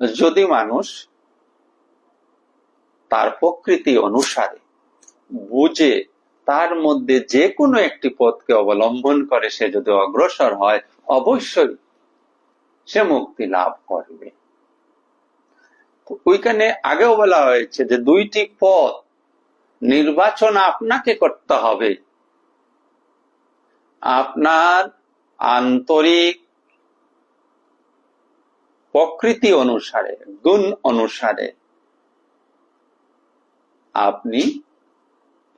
যদি মানুষ তার প্রকৃতি অনুসারে বুঝে তার মধ্যে যে কোনো একটি পথকে অবলম্বন করে সে যদি অগ্রসর হয়, অবশ্যই সে মুক্তি লাভ করবে। তো ওইখানে আগেও বলা হয়েছে যে দুইটি পথ নির্বাচন আপনাকে করতে হবে। আপনার আন্তরিক প্রকৃতি অনুসারে, গুণ অনুসারে আপনি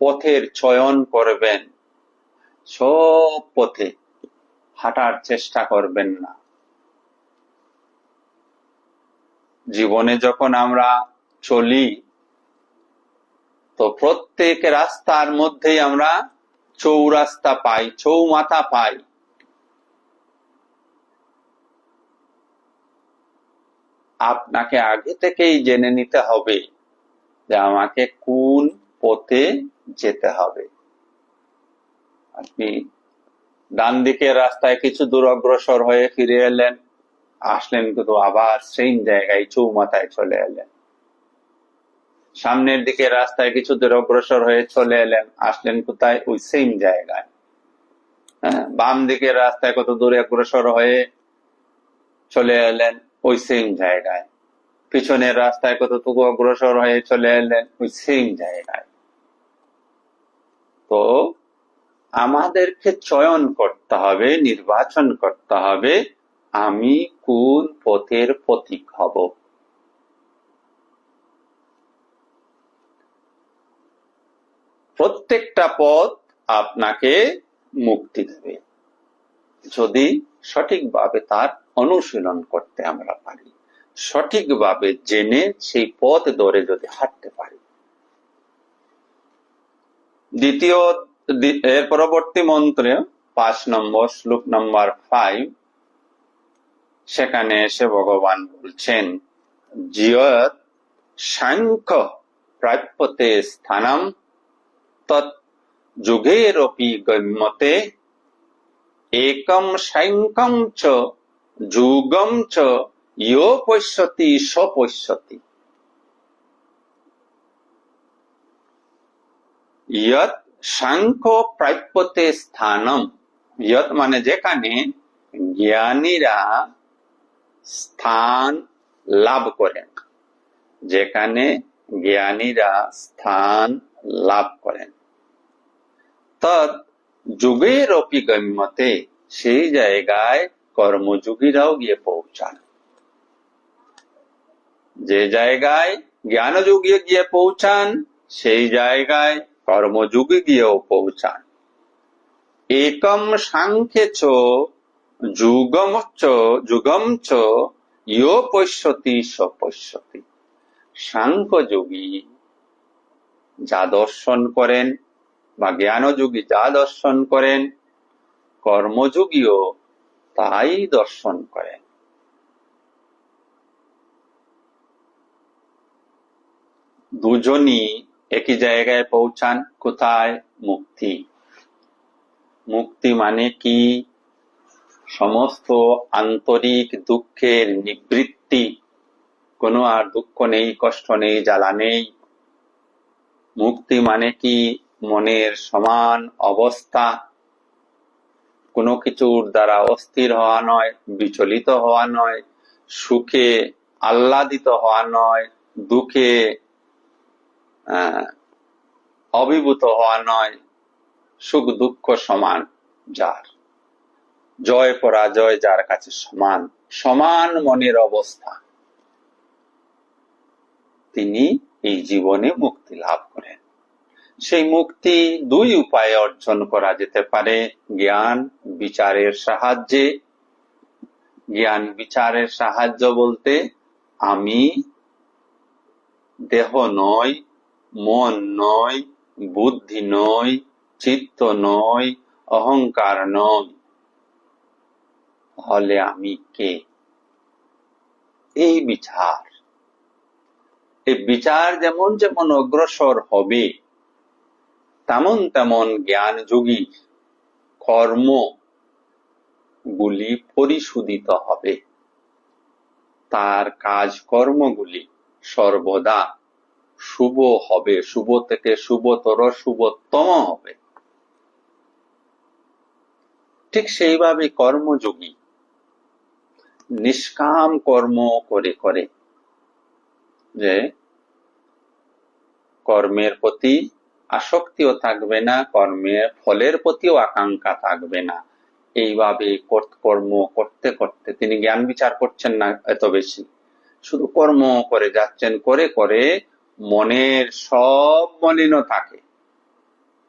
পথের চয়ন করবেন। সব পথে হাঁটার চেষ্টা করবেন না। জীবনে যখন আমরা চলি তো প্রত্যেক রাস্তার মধ্যেই আমরা চৌরাস্তা পাই, চৌমাথা পাই। আপনাকে আগে থেকেই জেনে নিতে হবে যে আমাকে কোন পথে যেতে হবে। আপনি ডান দিকের রাস্তায় কিছু দূর অগ্রসর হয়ে ফিরে এলেন, আসলেন কিন্তু আবার সেই জায়গায় চৌমাথায় চলে এলেন। সামনের দিকে রাস্তায় কিছু দূর অগ্রসর হয়ে চলে এলেন, আসলেন কোথায়? ওই সেম জায়গায়। বাম দিকের রাস্তায় কত দূরে অগ্রসর হয়ে চলে এলেন, ওই সেম জায়গায়। পিছনের রাস্তায় কতটুকু অগ্রসর হয়ে চলে এলেন, ওই সেম জায়গায়। তো আমাদেরকে চয়ন করতে হবে, নির্বাচন করতে হবে, আমি কোন পথের পথিক হব। প্রত্যেকটা পথ আপনাকে মুক্তি দেবে যদি সঠিকভাবে তার অনুশীলন করতে আমরা পারি, সঠিকভাবে জেনে সেই পথ ধরে যদি হাঁটতে পারি। দ্বিতীয় এর পরবর্তী মন্ত্রে 5 নম্বর শ্লোক নম্বর 5, সেখানে এসে ভগবান বলছেন, জিয়ৎ সাংখ্য প্রাপ্যতে স্থানম তৎ যুগেরপি গম্যতে একম সাংখ্যম চ যুগম চ ইয়ো পশ্যতি স পশ্যতি। ইয়ৎ সাংখ্য প্রাপ্যতে স্থানম, ইয়ৎ মানে যেখানে জ্ঞানীরা স্থান লাভ করেন, যেখানে জ্ঞানীরা স্থান লাভ করেন, তৎ যুগের অপি গম্যতে, সেই জায়গায় কর্মযোগীরাও গিয়ে পৌঁছান। যে জায়গায় জ্ঞানযোগী গিয়ে পৌঁছান সেই জায়গায় কর্মযোগী গিয়েও পৌঁছান। একম সাংখ্যে চ যুগম চ ইয়ো পশ্যতি স পশ্যতি। সাংখ্যযোগী যা দর্শন করেন বা জ্ঞানযোগী যা দর্শন করেন, কর্মযোগীও তাই দর্শন করেন। দুজনই একই জায়গায় পৌঁছান, কোথায়? মুক্তি। মুক্তি মানে কি? সমস্ত আন্তরিক দুঃখের নিবৃত্তি, কোনো আর দুঃখ নেই, কষ্ট নেই, জ্বালা নেই। মুক্তি মানে কি? মনের সমান অবস্থা, কোনো কিছুর দ্বারা অস্থির হওয়া নয়, বিচলিত হওয়া নয়, সুখে আহ্লাদিত হওয়া নয়, দুঃখে অভিভূত হওয়া নয়, সুখ দুঃখ সমান, যার জয় পরাজয় যার কাছে সমান, সমান মনের অবস্থা, তিনি এই জীবনে মুক্তি লাভ করেন। সেই মুক্তি দুই উপায়ে অর্জন করা যেতে পারে। জ্ঞান বিচারের সাহায্যে। জ্ঞান বিচারের সাহায্য বলতে আমি দেহ নই, মন নই, বুদ্ধি নই, চিত্ত নই, অহংকার নই, তাহলে আমি কে? এই বিচার, এই বিচার যেমন যেমন অগ্রসর হবে, তেমন তেমন জ্ঞান যোগী কর্মগুলি পরিশোধিত হবে, তার কাজকর্মগুলি সর্বদা শুভ হবে, শুভ থেকে শুভতর শুভতম হবে। ঠিক সেইভাবে কর্মযোগী নিষ্কাম কর্ম করে করে, যে কর্মের প্রতি আসক্তিও থাকবে না, কর্মের ফলের প্রতিও আকাঙ্ক্ষা থাকবে না, এইভাবে কর্ম করতে করতে তিনি জ্ঞান বিচার করছেন না এত বেশি, শুধু কর্ম করে যাচ্ছেন, করে করে মনের সব মলিনতাকে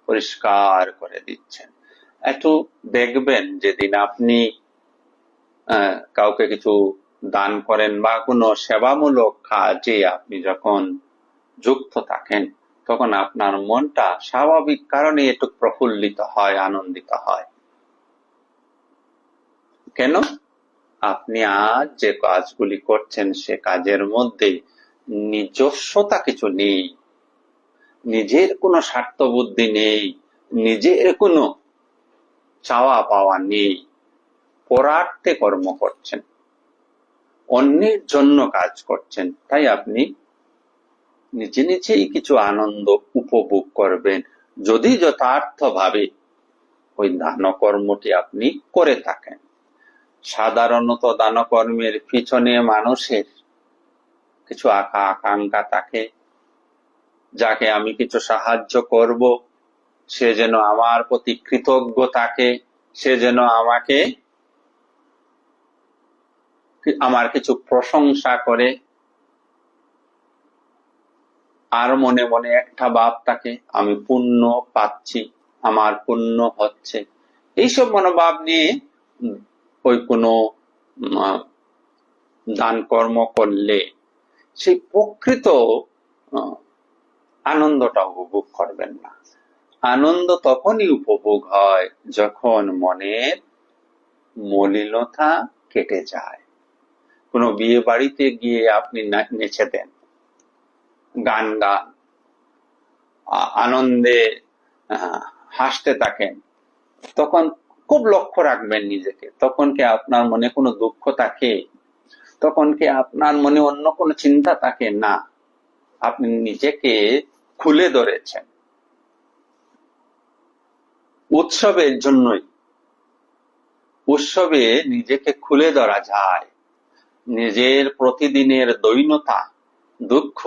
পরিষ্কার করে দিচ্ছেন। একটু দেখবেন, যেদিন আপনি কাউকে কিছু দান করেন বা কোনো সেবামূলক কাজে আপনি যখন যুক্ত থাকেন, তখন আপনার মনটা স্বাভাবিক কারণে একটু প্রফুল্লিত হয়, আনন্দিত হয়। কেন? আপনি আজ যে কাজগুলি করছেন সে কাজের মধ্যে নিজস্বতা কিছু নেই, নিজের কোনো স্বার্থবুদ্ধি নেই, নিজের কোনো চাওয়া পাওয়া নেই, পরার্থে কর্ম করছেন, অন্যের জন্য কাজ করছেন। তাই আপনি নিজে নিজেই কিছু আনন্দ উপভোগ করবেন, যদি যথার্থভাবে ওই দানকর্মটি আপনি করে থাকেন। সাধারণত দানকর্মের পিছনে মানুষের কিছু আকাঙ্ক্ষা থাকে, যাকে আমি কিছু সাহায্য করব, সে যেন আমার প্রতি কৃতজ্ঞ থাকে, সে যেন আমার কিছু প্রশংসা করে, আর মনে মনে একটা ভাব থাকে আমি পুণ্য পাচ্ছি, আমার পুণ্য হচ্ছে। এইসব মনোভাব নিয়ে ওই কোনো দান কর্ম করলে সেই প্রকৃত আনন্দটা উপভোগ করবেন না। আনন্দ তখনই উপভোগ হয় যখন মনের মলিনতা কেটে যায়। কোনো বিয়ে বাড়িতে গিয়ে আপনি নেচে দেন, গান গান, আনন্দে হাসতে থাকেন, তখন খুব লক্ষ্য রাখবেন নিজেকে, তখন কি আপনার মনে কোনো দুঃখ থাকে? তখন কি আপনার মনে অন্য কোনো চিন্তা থাকে? না, আপনি নিজেকে খুলে ধরেছেন। উৎসবের জন্যই, উৎসবে নিজেকে খুলে ধরা যায়, নিজের প্রতিদিনের দৈনতা, দুঃখ,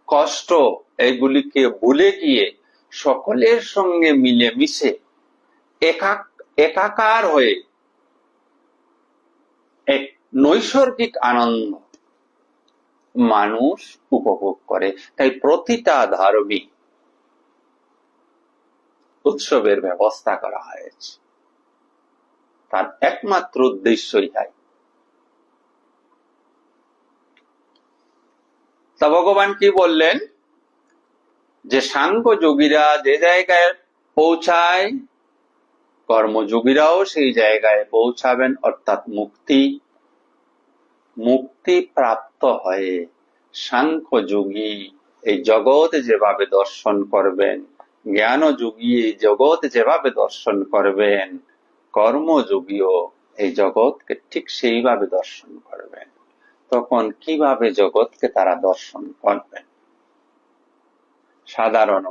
কষ্ট এগুলিকে ভুলে গিয়ে সকলের সঙ্গে মিলেমিশে একাকার হয়ে এক নৈসর্গিক আনন্দ মানুষ উপভোগ করে। তাই প্রতিটা ধার্মিক উৎসবের ব্যবস্থা করা হয়েছে, তার একমাত্র উদ্দেশ্যই হয়। তা ভগবান কি বললেন? যে সাংখ্য যোগীরা যে জায়গায় পৌঁছায়, কর্মযোগীরাও সেই জায়গায় পৌঁছাবেন, অর্থাৎ মুক্তি প্রাপ্ত হয়ে সাংখ্য যোগী এই জগৎ যেভাবে দর্শন করবেন, জ্ঞান যোগী এই জগৎ যেভাবে দর্শন করবেন, কর্মযোগীও এই জগৎকে ঠিক সেইভাবে দর্শন করবেন। তখন কিভাবে জগৎকে তারা দর্শন করবেন? সাধারণ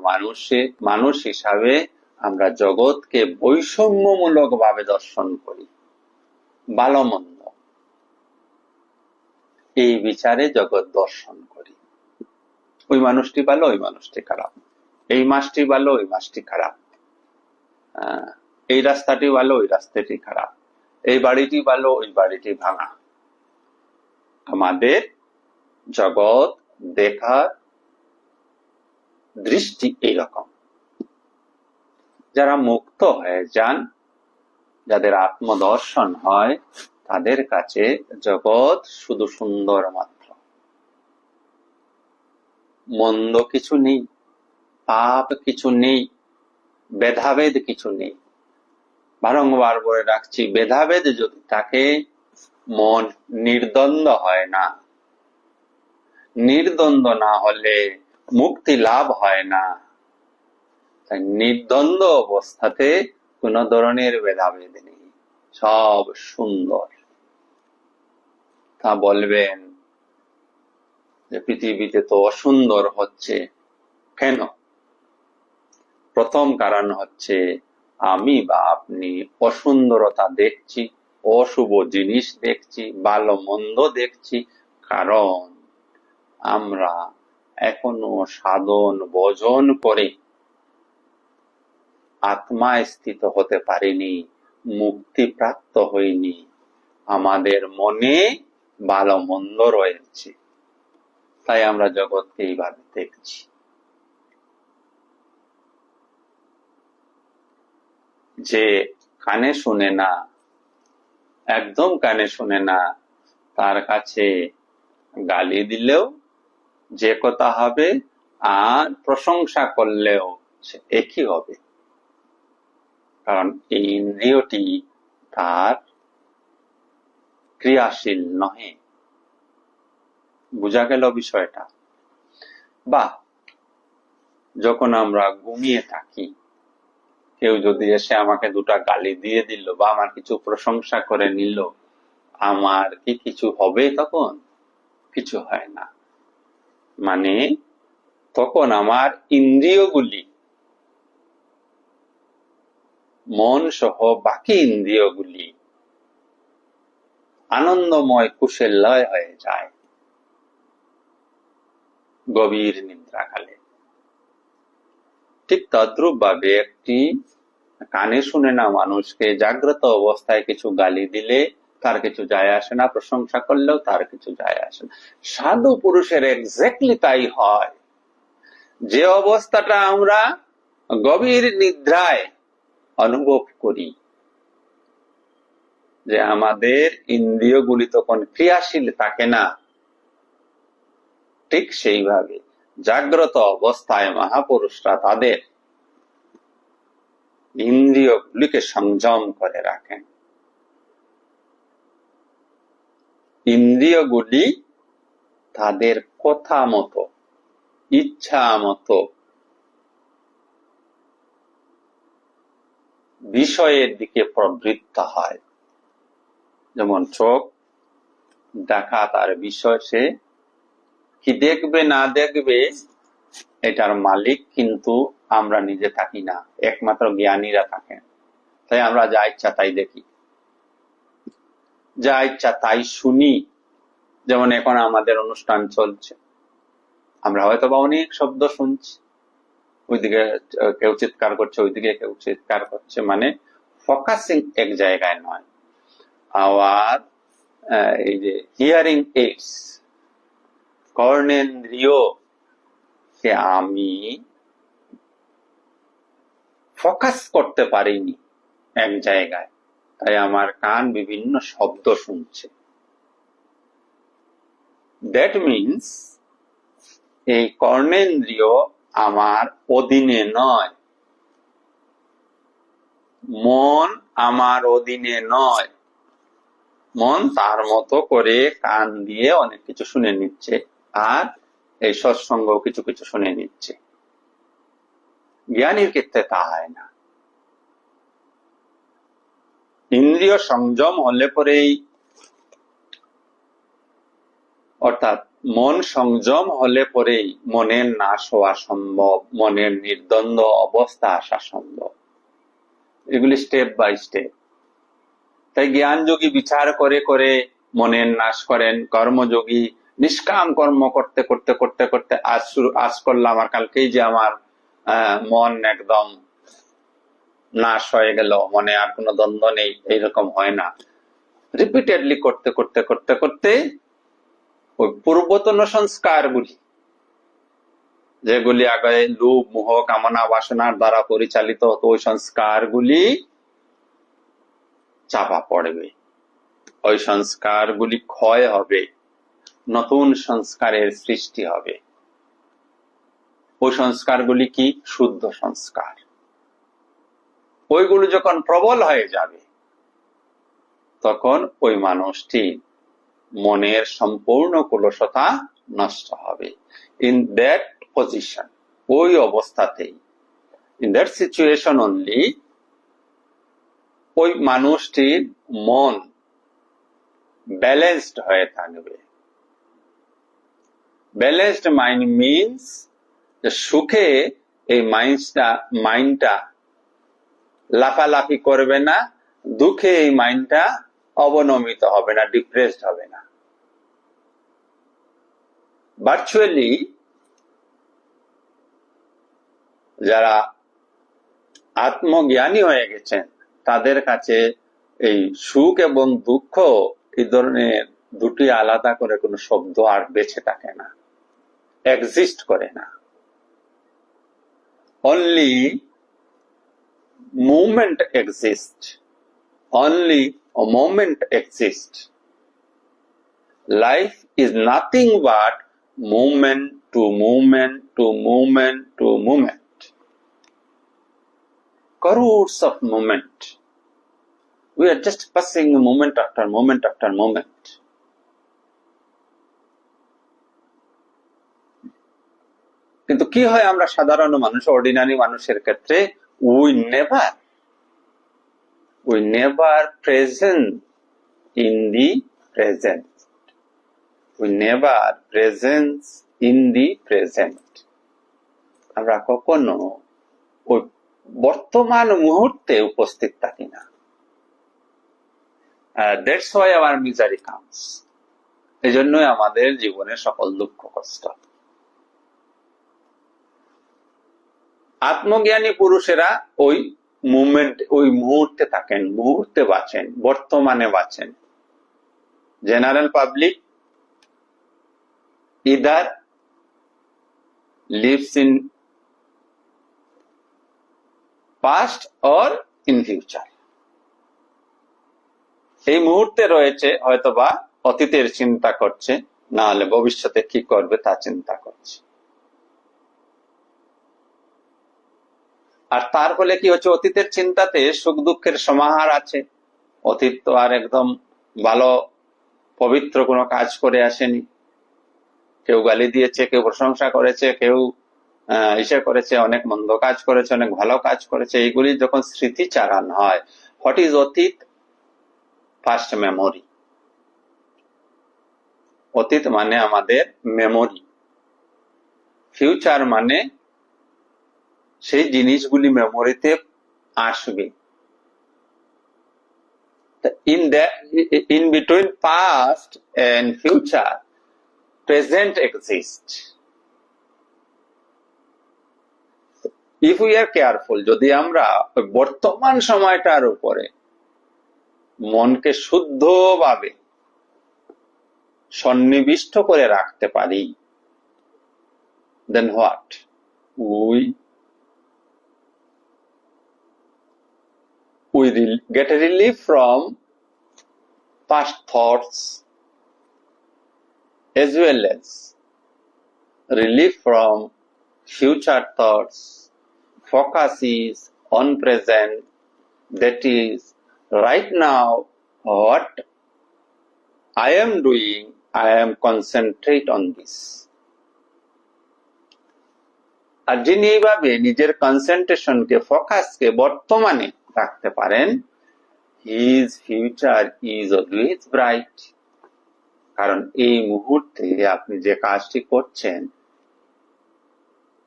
মানুষ হিসাবে আমরা জগৎকে বৈষম্যমূলক ভাবে দর্শন করি, ভালো মন্দ এই বিচারে জগৎ দর্শন করি। ওই মানুষটি ভালো, ওই মানুষটি খারাপ, এই মাসটি ভালো, ওই মাসটি খারাপ, এই রাস্তাটি ভালো, ওই রাস্তাটি খারাপ, এই বাড়িটি ভালো, ওই বাড়িটি ভাঙা। আমাদের জগৎ দেখার দৃষ্টি এইরকম। যারা মুক্ত হয়ে যান, যাদের আত্মদর্শন হয়, তাদের কাছে জগৎ শুধু সুন্দর মাত্র, মন্দ কিছু নেই, পাপ কিছু নেই, ভেদাভেদ কিছু নেই। বারংবার বলে রাখছি, ভেদাভেদ যদি থাকে মন নির্দ্বন্দ্ব হয় না, নির্দ্বন্দ্ব না হলে মুক্তি লাভ হয় না। তাই নির্দ্বন্দ্ব অবস্থাতে কোন ধরনের ভেদাভেদ নেই, সব সুন্দর। তা বলবেন যে পৃথিবীতে তো অসুন্দর হচ্ছে কেন? প্রথম কারণ হচ্ছে আমি বা আপনি অসুন্দরতা দেখছি, অশুভ জিনিস দেখছি, ভালো মন্দ দেখছি, কারণ আমরা এখনো সাধন ভজন করে আত্মায় স্থিত হতে পারিনি, মুক্তি প্রাপ্ত হইনি। আমাদের মনে ভালো মন্দ রয়েছে, তাই আমরা জগৎকে এইভাবে দেখছি। যে কানে শুনে না, একদম কানে শুনে না, তার কাছে গালি দিলেও যে কথা হবে, আর প্রশংসা করলেও সে একই হবে, কারণ এই ইন্দ্রিয়টি তার ক্রিয়াশীল নহে। বোঝা গেল বিষয়টা? বা যখন আমরা ঘুমিয়ে থাকি, কেউ যদি এসে আমাকে দুটা গালি দিয়ে দিল বা আমার কিছু প্রশংসা করে নিল, আমার কি কিছু হবে? তখন কিছু হয় না। মানে তখন আমার ইন্দ্রিয়গুলি, মন সহ বাকি ইন্দ্রিয়গুলি আনন্দময় কুশলয় হয়ে যায় গভীর নিদ্রাকালে। ঠিক তদ্রূপ ভাবে একটি কানে শুনে না মানুষকে জাগ্রত অবস্থায় কিছু গালি দিলে তার কিছু যায় আসে না, প্রশংসা করলেও তার কিছু যায় আসে না। সাধু পুরুষের এক্স্যাক্টলি তাই হয়। যে অবস্থাটা আমরা গভীর নিদ্রায় অনুভব করি, যে আমাদের ইন্দ্রিয়গুলি তখন ক্রিয়াশীল থাকে না, ঠিক সেইভাবে জাগ্রত অবস্থায় মহাপুরুষরা তাদের ইন্দ্রিয়গুলিকে সংযম করে রাখেন। ইন্দ্রিয়গুলি তাদের কথা মতো, ইচ্ছা মতো বিষয়ের দিকে প্রবৃত্ত হয়। যেমন চোখ দেখা তার বিষয়, সে কি দেখবে না দেখবে এটার মালিক কিন্তু আমরা নিজে থাকি না, একমাত্র জ্ঞানীরা থাকেন। তাই আমরা যা ইচ্ছা তাই দেখি, যা ইচ্ছা তাই শুনি। যেমন এখন আমাদের অনুষ্ঠান চলছে, আমরা হয়তো বা অনেক শব্দ শুনছি, ওইদিকে কেউ চিৎকার করছে, ওইদিকে কেউ চিৎকার করছে, মানে ফোকাসিং এক জায়গায় নয়। আবার এই যে হিয়ারিং এইডস, কর্ণেন্দ্রিয় কে আমি ফোকাস করতে পারিনি এক জায়গায়, তাই আমার কান বিভিন্ন শব্দ শুনছে। দ্যাট মিনস এই কর্ণেন্দ্রিয় আমার অধীনে নয়, মন আমার অধীনে নয়। মন তার মতো করে কান দিয়ে অনেক কিছু শুনে নিচ্ছে, আর এই সৎসঙ্গ কিছু কিছু শুনে নিচ্ছে। জ্ঞানীর ক্ষেত্রে তা হয় না। ইন্দ্রিয় সংযম হলে পরেই, অর্থাৎ মন সংযম হলে পরেই মনের নাশ হওয়া সম্ভব, মনের নির্দ্বন্দ্ব অবস্থা আসা সম্ভব। এগুলি স্টেপ বাই স্টেপ। তাই জ্ঞানযোগী বিচার করে করে মনের নাশ করেন, কর্মযোগী নিষ্কাম কর্ম করতে করতে করতে করতে আজ করলাম আর কালকেই যে আমার মন একদম নাশ হয়ে গেল, মনে আর কোনো দ্বন্দ্ব নেই, এইরকম হয় না। রিপিটেডলি করতে করতে করতে করতে ওই পূর্বতন সংস্কারগুলি, যেগুলি আগে লোভ মোহ কামনা বাসনার দ্বারা পরিচালিত হতো, ওই সংস্কারগুলি চাপা পড়বে, ওই সংস্কারগুলি ক্ষয় হবে, নতুন সংস্কারের সৃষ্টি হবে। ওই সংস্কারগুলি কি? শুদ্ধ সংস্কার। ওইগুলো যখন প্রবল হয়ে যাবে, তখন ওই মানুষটি মনের সম্পূর্ণ কলুষতা নষ্ট হবে। ইন দ্যাট পজিশন, ওই অবস্থাতেই, ইন দ্যাট সিচুয়েশন অনলি, ওই মানুষটির মন ব্যালেন্সড হয়ে থাকবে। ব্যালেন্সড মাইন্ড মিনস সুখে এই মাইন্ডটা লাফালাফি করবে না, দুঃখে এই মাইন্ডটা অবনমিত হবে না, ডিপ্রেসড হবে না। ভার্চুয়ালি যারা আত্মজ্ঞানী হয়ে গেছেন, তাদের কাছে এই সুখ এবং দুঃখ, এই ধরনের দুটি আলাদা করে কোনো শব্দ আর বেঁচে থাকে না, এক্সিস্ট করে না। Only movement exists. Only a moment exists. Life is nothing but movement to movement to movement to movement. Crores of movement. We are just passing moment after moment after moment. কিন্তু কি হয়, আমরা সাধারণ মানুষ, ordinary মানুষের ক্ষেত্রে we never present in the present. We never presence in the present. আমরা কখনো ওই বর্তমান মুহূর্তে উপস্থিত থাকি না। That's why our misery comes. এই জন্যই আমাদের জীবনে সকল দুঃখ কষ্ট। আত্মজ্ঞানী পুরুষেরা ওই মুভমেন্ট, ওই মুহূর্তে থাকেন, মুহূর্তে বাঁচেন, বর্তমানে বাঁচেন। General public either lives in past or in future. এই মুহূর্তে রয়েছে, হয়তোবা অতীতের চিন্তা করছে, না হলে ভবিষ্যতে কি করবে তা চিন্তা করছে। আর তার ফলে কি হচ্ছে, অতীতের চিন্তাতে সুখ দুঃখের সমাহার আছে। অতীত তো আর একদম ভালো পবিত্র কোনো কাজ করে আসেনি। কেউ গালি দিয়েছে, কেউ প্রশংসা করেছে, কেউ ইসে করেছে, অনেক মন্দ কাজ করেছে, অনেক ভালো কাজ করেছে। এইগুলি যখন স্মৃতিচারণ হয়, হোয়াট ইজ অতীত? First memory. অতীত মানে আমাদের মেমোরি, ফিউচার মানে সেই জিনিসগুলি মেমোরিতে আসবে। In between past and future, present exists. If we are careful, যদি আমরা বর্তমান সময়টার উপরে মনকে শুদ্ধভাবে সন্নিবিষ্ট করে রাখতে পারি, then what? We get a relief from past thoughts as well as relief from future thoughts, focus is on present, that is right now what I am doing, I am concentrate on this. আর যিনি এইভাবে নিজের কনসেন্ট্রেশনকে ফোকাসকে বর্তমানে রাখতে পারেন, his future is always bright. কারণ এই মুহূর্তে আপনি যে কাজটি করছেন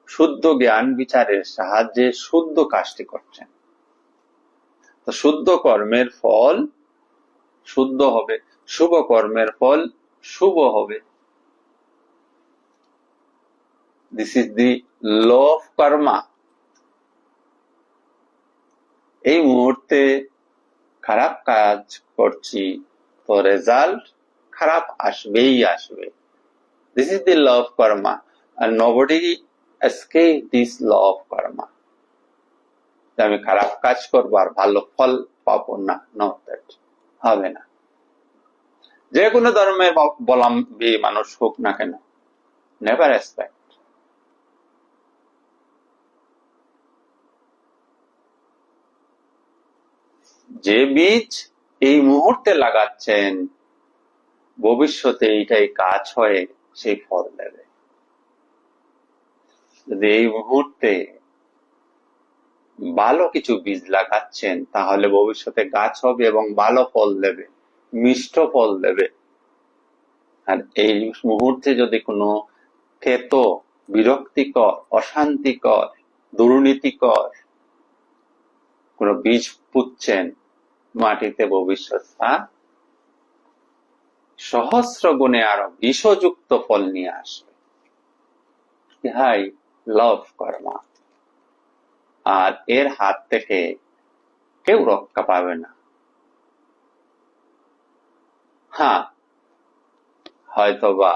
শুদ্ধ জ্ঞান বিচারের সাহায্যে শুদ্ধ কাজটি করছেন, তো শুদ্ধ কর্মের ফল শুদ্ধ হবে, শুভ কর্মের ফল শুভ হবে। This is the law of karma. এই মুহূর্তে খারাপ কাজ করছি তো রেজাল্ট খারাপ আসবেই আসবে। This is the law of karma, and nobody escape this law of karma. আমি খারাপ কাজ করবো আর ভালো ফল পাবো না, not that, হবে না। যে কোনো ধর্মের অবলম্বী মানুষ হোক না কেন, নেভার এক্সপেক্ট। যে বীজ এই মুহূর্তে লাগাচ্ছেন ভবিষ্যতে এইটাই কাজ হয়ে সেই ফল দেবে। যদি এই মুহূর্তে ভালো কিছু বীজ লাগাচ্ছেন তাহলে ভবিষ্যতে গাছ হবে এবং ভালো ফল দেবে, মিষ্ট ফল দেবে। আর এই মুহূর্তে যদি কোনো থেতো, বিরক্তিকর, অশান্তিকর, দুর্নীতিকর কোনো বীজ পুঁতছেন মাটিতে, ভবিষ্যৎ তা সহস্র গুণে আরো বিষযুক্ত ফল নিয়ে আসবে। ইহাই লভ কর্মা। আর এর হাত থেকে কেউ রক্ষা পাবে না। হ্যাঁ, হয়তোবা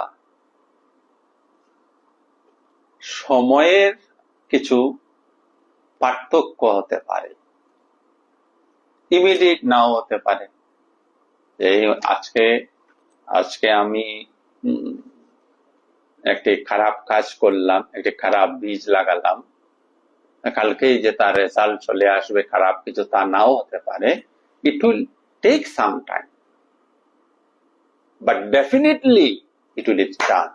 সময়ের কিছু পার্থক্য হতে পারে, ইমিডিয়েট নাও হতে পারে। এই আজকে আমি একটি খারাপ কাজ করলাম, একটি খারাপ বীজ লাগালাম, কালকেই যে তার রেজাল্ট চলে আসবে খারাপ কিছু, তা নাও হতে পারে। It will take some time, but definitely it will return.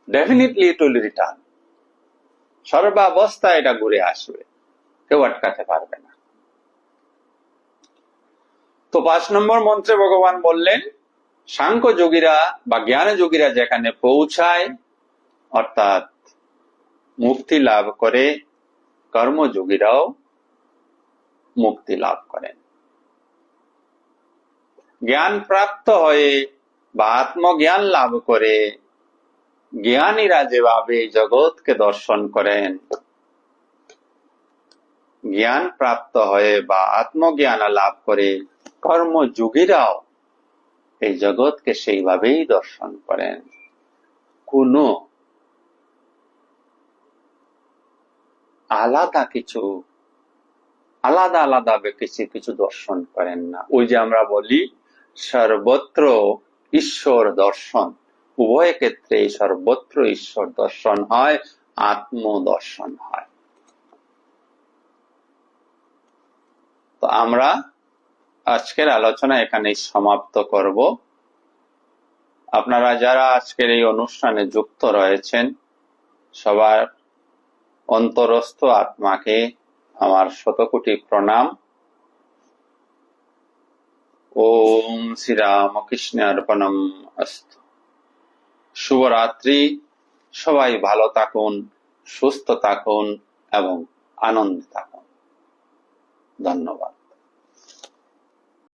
Definitely it will return. সর্বাবস্থায় এটা ঘুরে আসবে, কেউ আটকাতে পারবে না। তো 5 নম্বর মন্ত্রে ভগবান বললেন, সাংখ্য যোগীরা বা জ্ঞান যোগীরা যেখানে পৌঁছায় অর্থাৎ মুক্তি লাভ করে, কর্মযোগীরাও মুক্তি লাভ করেন। জ্ঞান প্রাপ্ত হয়ে বা আত্মজ্ঞান লাভ করে জ্ঞানীরা যেভাবে জগৎকে দর্শন করেন, জ্ঞান প্রাপ্ত হয়ে বা আত্মজ্ঞান লাভ করে কর্মযোগীরাও এই জগৎকে সেইভাবেই দর্শন করেন। কোনো আলাদা কিছু দর্শন করেন না। ওই যে আমরা বলি সর্বত্র ঈশ্বর দর্শন, উভয় ক্ষেত্রে সর্বত্র ঈশ্বর দর্শন হয়, আত্মদর্শন হয়। তো আমরা আজকের আলোচনা এখানেই সমাপ্ত করব। আপনারা যারা আজকের এই অনুষ্ঠানে যুক্ত রয়েছেন সবার অন্তরস্থ আত্মাকে আমার শতকোটি প্রণাম। ওম শ্রী রামকৃষ্ণ অর্পণম অস্তু। শুভরাত্রি। সবাই ভালো থাকুন, সুস্থ থাকুন এবং আনন্দে থাকুন। ধন্যবাদ।